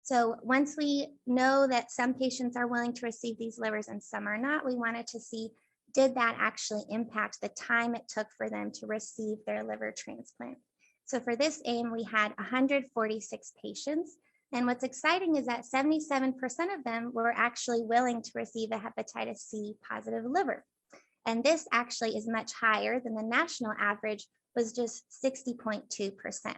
So once we know that some patients are willing to receive these livers and some are not, we wanted to see, did that actually impact the time it took for them to receive their liver transplant? So for this aim, we had 146 patients. And what's exciting is that 77% of them were actually willing to receive a hepatitis C positive liver. And this actually is much higher than the national average, was just 60.2%.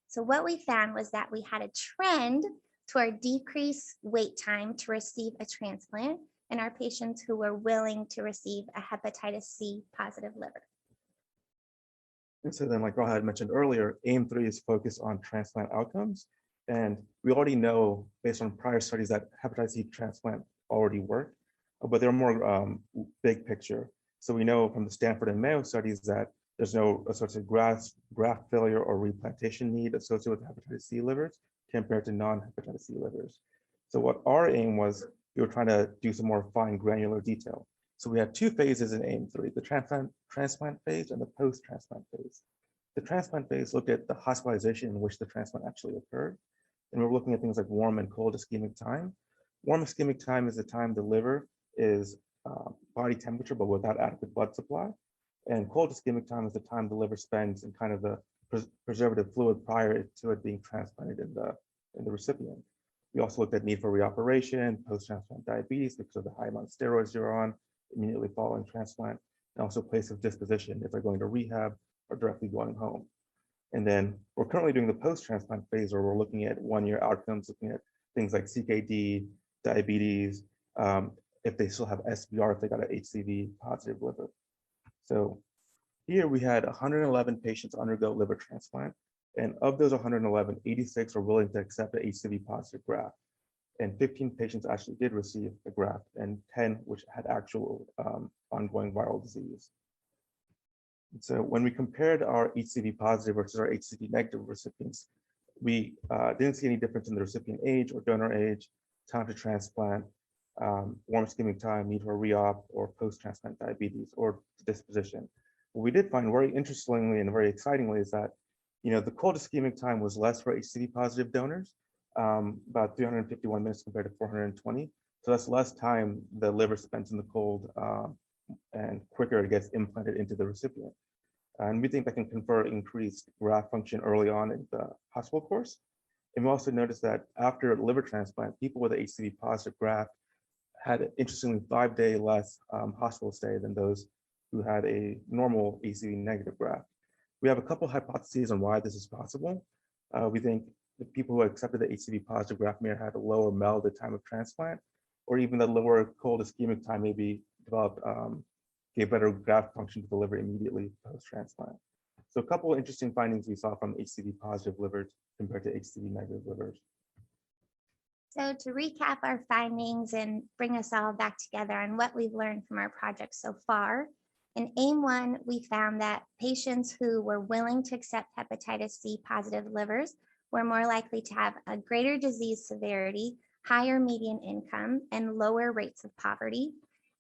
So what we found was that we had a trend toward decreased wait time to receive a transplant in our patients who were willing to receive a hepatitis C positive liver. And so then, like Raha had mentioned earlier, AIM-3 is focused on transplant outcomes. And we already know, based on prior studies, that hepatitis C transplant already worked, but they're more big picture. So we know from the Stanford and Mayo studies that there's no associated graft failure or replantation need associated with hepatitis C livers compared to non-hepatitis C livers. So what our aim was, we were trying to do some more fine granular detail. So we had two phases in AIM-3, the transplant phase and the post-transplant phase. The transplant phase looked at the hospitalization in which the transplant actually occurred. And we're looking at things like warm and cold ischemic time. Warm ischemic time is the time the liver is body temperature, but without adequate blood supply. And cold ischemic time is the time the liver spends in kind of the preservative fluid prior to it being transplanted in the recipient. We also looked at need for reoperation, post-transplant diabetes because of the high amount of steroids you're on immediately following transplant, and also place of disposition if they're going to rehab or directly going home. And then we're currently doing the post-transplant phase where we're looking at 1-year outcomes, looking at things like CKD, diabetes, if they still have SBR, if they got an HCV positive liver. So here we had 111 patients undergo liver transplant. And of those 111, 86 were willing to accept an HCV positive graft. And 15 patients actually did receive the graft, and 10 which had actual ongoing viral disease. And so when we compared our HCV positive versus our HCV negative recipients, we didn't see any difference in the recipient age or donor age, time to transplant, warm ischemic time, need for re-op, or post-transplant diabetes or disposition. What we did find very interestingly and very excitingly is that, the cold ischemic time was less for HCV positive donors, about 351 minutes compared to 420. So that's less time the liver spends in the cold, and quicker it gets implanted into the recipient. And we think that can confer increased graft function early on in the hospital course. And we also noticed that after liver transplant, people with an HCV positive graft had, interestingly, 5-day less hospital stay than those who had a normal HCV negative graft. We have a couple hypotheses on why this is possible. We think the people who accepted the HCV positive graft may have had a lower MEL at the time of transplant, or even the lower cold ischemic time maybe developed, gave better graft function to the liver immediately post-transplant. So a couple of interesting findings we saw from HCV positive livers compared to HCV negative livers. So to recap our findings and bring us all back together on what we've learned from our project so far, in AIM-1, we found that patients who were willing to accept hepatitis C positive livers were more likely to have a greater disease severity, higher median income, and lower rates of poverty.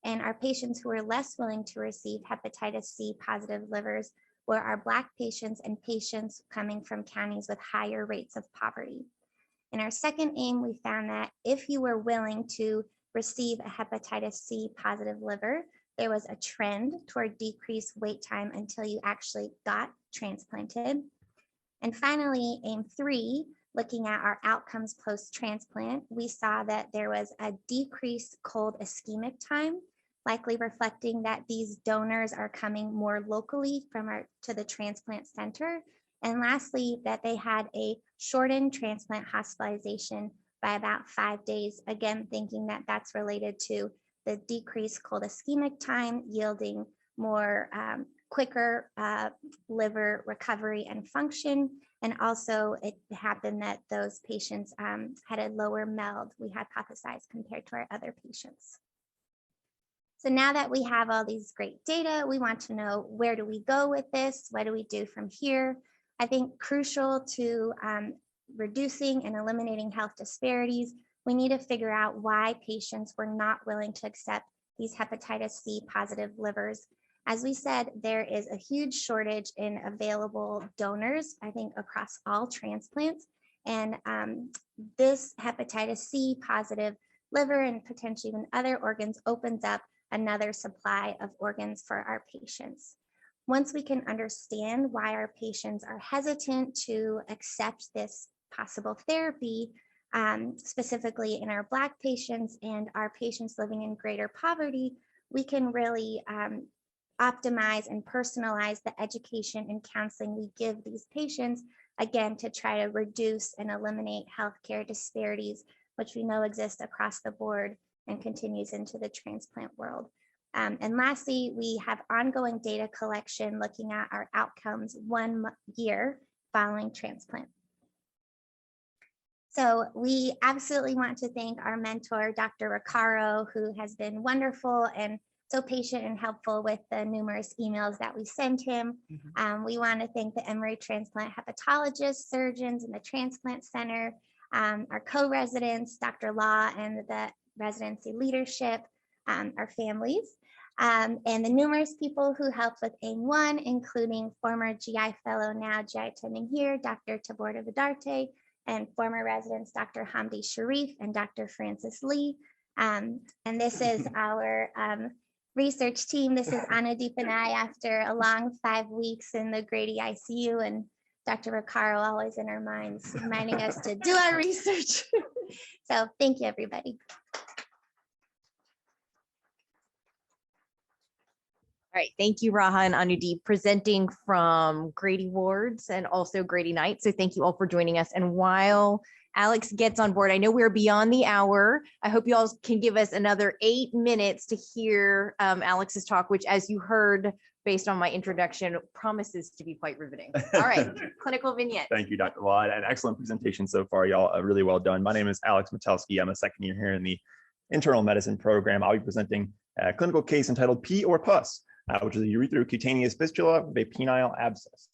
And our patients who were less willing to receive hepatitis C positive livers were our Black patients and patients coming from counties with higher rates of poverty. In our second aim, we found that if you were willing to receive a hepatitis C positive liver, there was a trend toward decreased wait time until you actually got transplanted. And finally, AIM-3, looking at our outcomes post-transplant, we saw that there was a decreased cold ischemic time, likely reflecting that these donors are coming more locally to the transplant center. And lastly, that they had a shortened transplant hospitalization by about 5 days, again, thinking that that's related to the decreased cold ischemic time yielding more quicker liver recovery and function. And also it happened that those patients had a lower MELD, we hypothesized, compared to our other patients. So now that we have all these great data, we want to know, where do we go with this? What do we do from here? I think crucial to reducing and eliminating health disparities, we need to figure out why patients were not willing to accept these hepatitis C positive livers. As we said, there is a huge shortage in available donors, I think, across all transplants. And this hepatitis C positive liver and potentially even other organs opens up another supply of organs for our patients. Once we can understand why our patients are hesitant to accept this possible therapy, specifically in our Black patients and our patients living in greater poverty, we can really optimize and personalize the education and counseling we give these patients, again, to try to reduce and eliminate healthcare disparities, which we know exist across the board and continues into the transplant world. And lastly, we have ongoing data collection looking at our outcomes 1 year following transplant. So we absolutely want to thank our mentor, Dr. Riccaro, who has been wonderful and so patient and helpful with the numerous emails that we sent him. We want to thank the Emory transplant hepatologists, surgeons in the transplant center, our co-residents, Dr. Law and the residency leadership, our families, and the numerous people who helped with AIM-1, including former GI fellow, now GI attending here, Dr. Taborda Vidarte, and former residents, Dr. Hamdi Sharif and Dr. Francis Lee. And this is our research team. This is Anudeep and I after a long 5 weeks in the Grady ICU, and Dr. Riccaro always in our minds, reminding us to do our research. So thank you, everybody. All right, thank you, Raha and Anudeep, presenting from Grady wards and also Grady night. So thank you all for joining us. And while Alex gets on board, I know we're beyond the hour. I hope you all can give us another 8 minutes to hear Alex's talk, which, as you heard, based on my introduction, promises to be quite riveting. All right, clinical vignette. Thank you, Dr. Law. An excellent presentation so far, y'all. Really well done. My name is Alex Metelsky. I'm a second year here in the internal medicine program. I'll be presenting a clinical case entitled P or Pus, which is a urethro-cutaneous fistula with a penile abscess.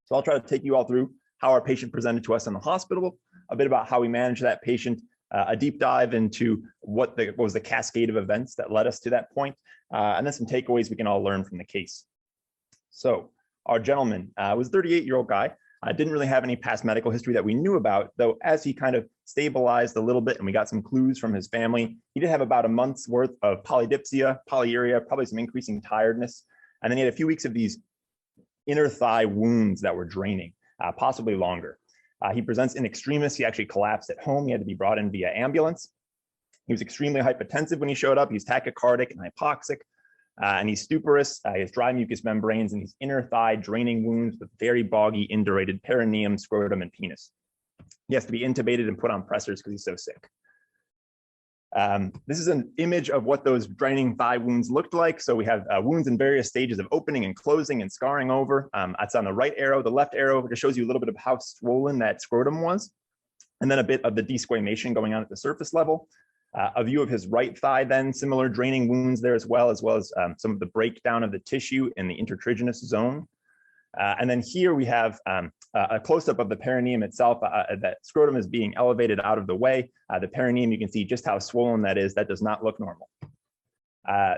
So I'll try to take you all through how our patient presented to us in the hospital, a bit about how we managed that patient, a deep dive into what was the cascade of events that led us to that point, and then some takeaways we can all learn from the case. So our gentleman was a 38-year-old guy. Didn't really have any past medical history that we knew about, though as he kind of stabilized a little bit and we got some clues from his family, he did have about a month's worth of polydipsia, polyuria, probably some increasing tiredness. And then he had a few weeks of these inner thigh wounds that were draining, possibly longer. He presents in extremis. He actually collapsed at home. He had to be brought in via ambulance. He was extremely hypertensive when he showed up. He's tachycardic and hypoxic. And he's stuporous, he has dry mucous membranes, and these inner thigh draining wounds with very boggy, indurated perineum, scrotum, and penis. He has to be intubated and put on pressors because he's so sick. This is an image of what those draining thigh wounds looked like. So we have wounds in various stages of opening and closing and scarring over. That's on the right arrow. The left arrow just shows you a little bit of how swollen that scrotum was, and then a bit of the desquamation going on at the surface level. A view of his right thigh, then similar draining wounds there as well as some of the breakdown of the tissue in the intertriginous zone. And then here we have a close-up of the perineum itself. That scrotum is being elevated out of the way. The perineum, you can see just how swollen that is. That does not look normal.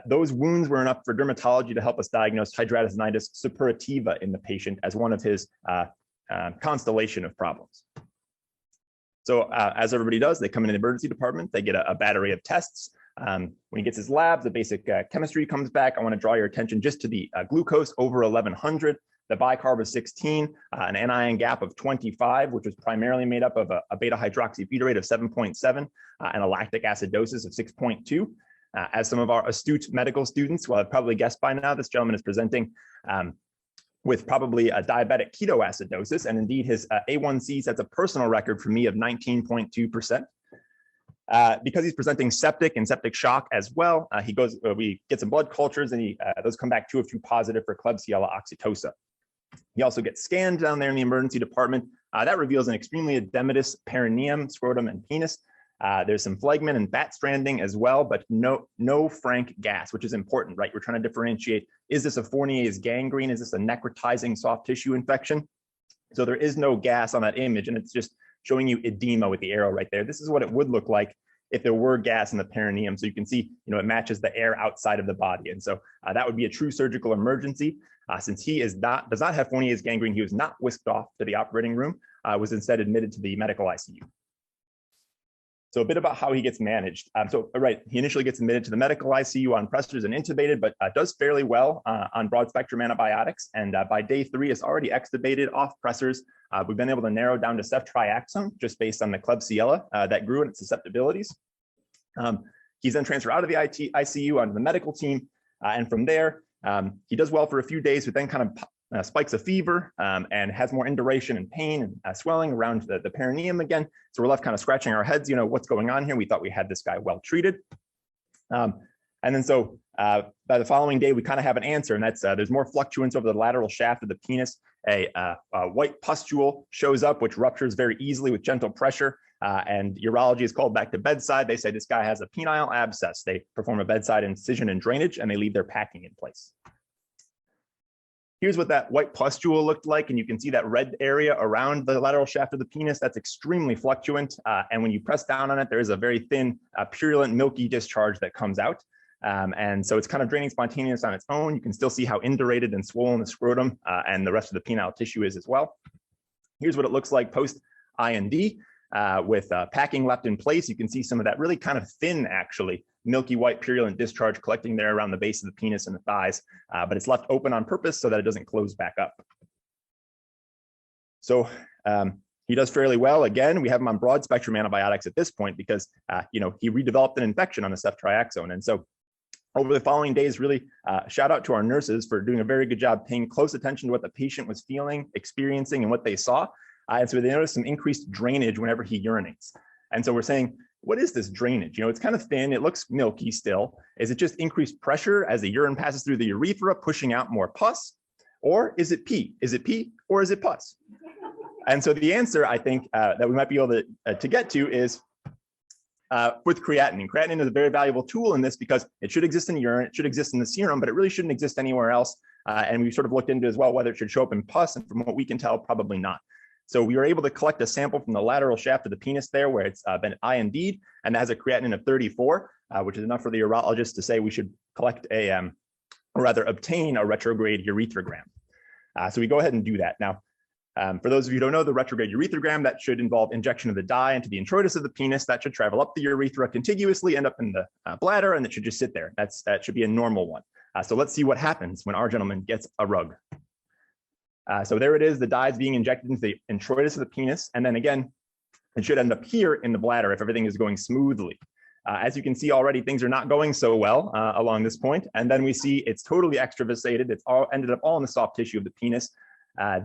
Those wounds were enough for dermatology to help us diagnose hidradenitis suppurativa in the patient as one of his constellation of problems. So as everybody does, they come in the emergency department, they get a battery of tests. When he gets his labs, the basic chemistry comes back. I want to draw your attention just to the glucose over 1100, the bicarb of 16, an anion gap of 25, which was primarily made up of a beta hydroxybutyrate of 7.7 and a lactic acidosis of 6.2. As some of our astute medical students will have probably guessed by now, this gentleman is presenting with probably a diabetic ketoacidosis, and indeed his A1C sets a personal record for me of 19.2%. Because he's presenting septic and septic shock as well, we get some blood cultures, and those come back 2 of 2 positive for Klebsiella oxytosa. He also gets scanned down there in the emergency department. That reveals an extremely edematous perineum, scrotum, and penis. There's some phlegmon and fat stranding as well, but no frank gas, which is important, right? We're trying to differentiate, is this a Fournier's gangrene? Is this a necrotizing soft tissue infection? So there is no gas on that image, and it's just showing you edema with the arrow right there. This is what it would look like if there were gas in the perineum. So you can see, it matches the air outside of the body. And so that would be a true surgical emergency. Since he does not have Fournier's gangrene, he was not whisked off to the operating room. was instead admitted to the medical ICU. So a bit about how he gets managed. He initially gets admitted to the medical ICU on pressors and intubated, but does fairly well on broad spectrum antibiotics. And by day 3 is already extubated off pressors. We've been able to narrow down to ceftriaxone just based on the Klebsiella that grew in its susceptibilities. He's then transferred out of the ICU onto the medical team. And from there, he does well for a few days, but then kind of spikes of fever and has more induration and pain and swelling around the perineum again. So we're left kind of scratching our heads, what's going on here? We thought we had this guy well treated. And then so by the following day, we kind of have an answer, and that's there's more fluctuance over the lateral shaft of the penis. A white pustule shows up, which ruptures very easily with gentle pressure. And urology is called back to bedside. They say this guy has a penile abscess. They perform a bedside incision and drainage, and they leave their packing in place. Here's what that white pustule looked like, and you can see that red area around the lateral shaft of the penis. That's extremely fluctuant, and when you press down on it, there is a very thin, purulent, milky discharge that comes out. And so it's kind of draining spontaneous on its own. You can still see how indurated and swollen the scrotum and the rest of the penile tissue is as well. Here's what it looks like post-IND with packing left in place. You can see some of that really kind of thin, actually, milky white purulent discharge collecting there around the base of the penis and the thighs, but it's left open on purpose so that it doesn't close back up. So he does fairly well. Again, we have him on broad spectrum antibiotics at this point because he redeveloped an infection on the ceftriaxone. And so over the following days, really shout out to our nurses for doing a very good job paying close attention to what the patient was feeling, experiencing, and what they saw. And so they noticed some increased drainage whenever he urinates. And so we're saying, what is this drainage? It's kind of thin. It looks milky still. Is it just increased pressure as the urine passes through the urethra, pushing out more pus? Or is it pee? Is it pee or is it pus? And so the answer, I think, that we might be able to get to is with creatinine. Creatinine is a very valuable tool in this because it should exist in urine, it should exist in the serum, but it really shouldn't exist anywhere else. And we sort of looked into as well whether it should show up in pus, and from what we can tell, probably not. So we were able to collect a sample from the lateral shaft of the penis there where it's been IND'd, and that has a creatinine of 34, which is enough for the urologist to say we should collect or rather obtain a retrograde urethrogram. So we go ahead and do that. Now, for those of you who don't know, the retrograde urethrogram, that should involve injection of the dye into the introitus of the penis. That should travel up the urethra contiguously, end up in the bladder, and it should just sit there. That should be a normal one. So let's see what happens when our gentleman gets a rug. So there it is, the dye is being injected into the introitus of the penis. And then again, it should end up here in the bladder if everything is going smoothly. As you can see already, things are not going so well along this point. And then we see it's totally extravasated. It's all ended up all in the soft tissue of the penis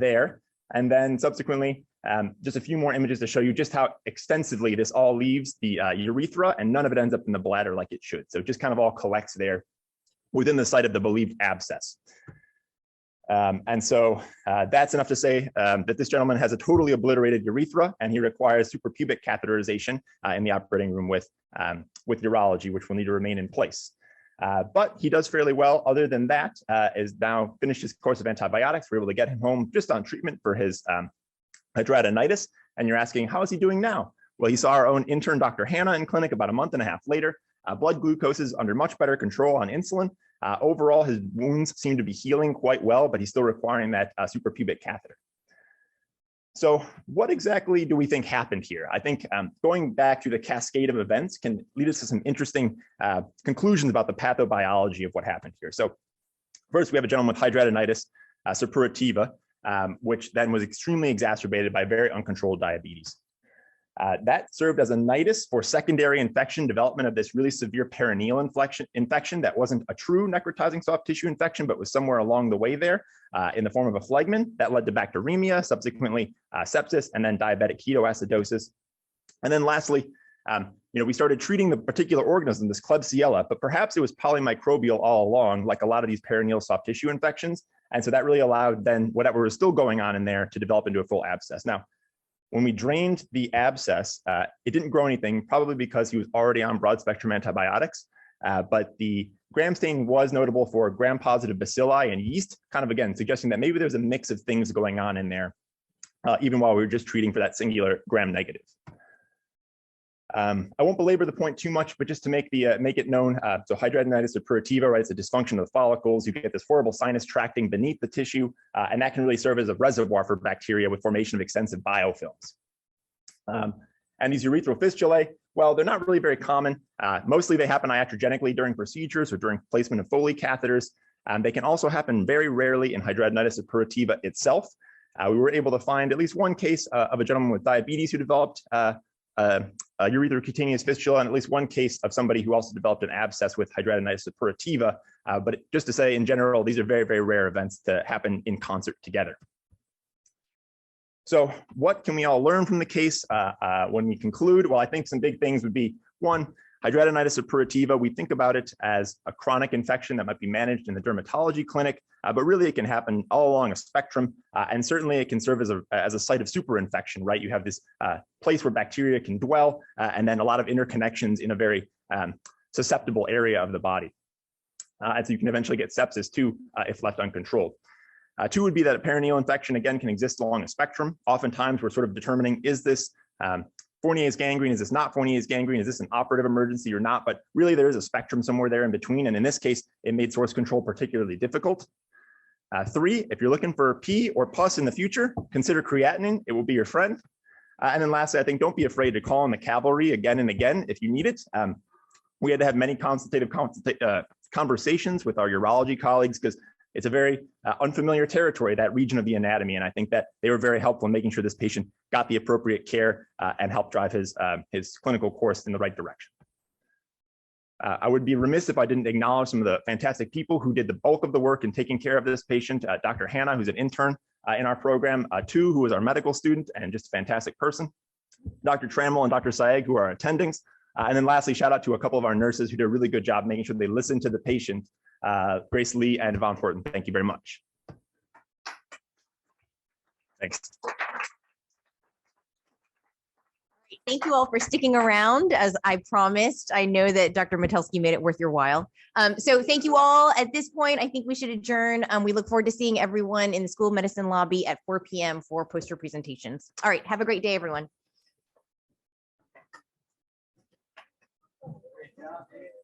there. And then subsequently, just a few more images to show you just how extensively this all leaves the urethra, and none of it ends up in the bladder like it should. So it just kind of all collects there within the site of the believed abscess. And so that's enough to say that this gentleman has a totally obliterated urethra, and he requires suprapubic catheterization in the operating room with urology, which will need to remain in place. But he does fairly well. Other than that, is now finished his course of antibiotics. We're able to get him home just on treatment for his hidradenitis. And you're asking, how is he doing now? Well, he saw our own intern, Dr. Hannah, in clinic about a month and a half later. Blood glucose is under much better control on insulin. Overall, his wounds seem to be healing quite well, but he's still requiring that suprapubic catheter. So what exactly do we think happened here? I think going back through the cascade of events can lead us to some interesting conclusions about the pathobiology of what happened here. So first, we have a gentleman with hidradenitis suppurativa, which then was extremely exacerbated by very uncontrolled diabetes. That served as a nidus for secondary infection, development of this really severe perineal infection that wasn't a true necrotizing soft tissue infection, but was somewhere along the way there in the form of a phlegmon that led to bacteremia, subsequently sepsis, and then diabetic ketoacidosis. And then lastly, we started treating the particular organism, this Klebsiella, but perhaps it was polymicrobial all along, like a lot of these perineal soft tissue infections. And so that really allowed then whatever was still going on in there to develop into a full abscess. Now, when we drained the abscess, it didn't grow anything, probably because he was already on broad spectrum antibiotics. But the gram stain was notable for gram-positive bacilli and yeast, kind of again, suggesting that maybe there's a mix of things going on in there, even while we were just treating for that singular gram-negative. I won't belabor the point too much, but just to make it known, so hidradenitis suppurativa, right? It's a dysfunction of the follicles. You get this horrible sinus tracting beneath the tissue, and that can really serve as a reservoir for bacteria with formation of extensive biofilms. And these urethral fistulae, well, they're not really very common. Mostly they happen iatrogenically during procedures or during placement of Foley catheters. They can also happen very rarely in hidradenitis suppurativa itself. We were able to find at least one case of a gentleman with diabetes who developed a urethral-cutaneous fistula, and at least one case of somebody who also developed an abscess with hidradenitis suppurativa. But just to say, in general, these are very, very rare events to happen in concert together. So what can we all learn from the case when we conclude? Well, I think some big things would be, one, hidradenitis suppurativa, we think about it as a chronic infection that might be managed in the dermatology clinic, but really it can happen all along a spectrum. And certainly it can serve as a site of superinfection, right? You have this place where bacteria can dwell, and then a lot of interconnections in a very susceptible area of the body. And so you can eventually get sepsis too, if left uncontrolled. Two would be that a perineal infection, again, can exist along a spectrum. Oftentimes we're sort of determining, is this Fournier's gangrene? Is this not Fournier's gangrene? Is this an operative emergency or not? But really there is a spectrum somewhere there in between. And in this case, it made source control particularly difficult. Three, if you're looking for P or pus in the future, consider creatinine. It will be your friend. And then lastly, I think don't be afraid to call in the cavalry again and again if you need it. We had to have many consultative conversations with our urology colleagues because it's a very unfamiliar territory, that region of the anatomy. And I think that they were very helpful in making sure this patient got the appropriate care and helped drive his clinical course in the right direction. I would be remiss if I didn't acknowledge some of the fantastic people who did the bulk of the work in taking care of this patient. Dr. Hannah, who's an intern in our program, Tu, who is our medical student and just a fantastic person, Dr. Trammell and Dr. Saeg, who are attendings. And then lastly, shout out to a couple of our nurses who did a really good job making sure they listened to the patient. Grace Lee and Yvonne Fortin, thank you very much. Thanks. Thank you all for sticking around, as I promised. I know that Dr. Metelsky made it worth your while. So thank you all. At this point, I think we should adjourn. We look forward to seeing everyone in the School of Medicine lobby at 4 p.m. for poster presentations. All right, have a great day, everyone. Great job, Dave.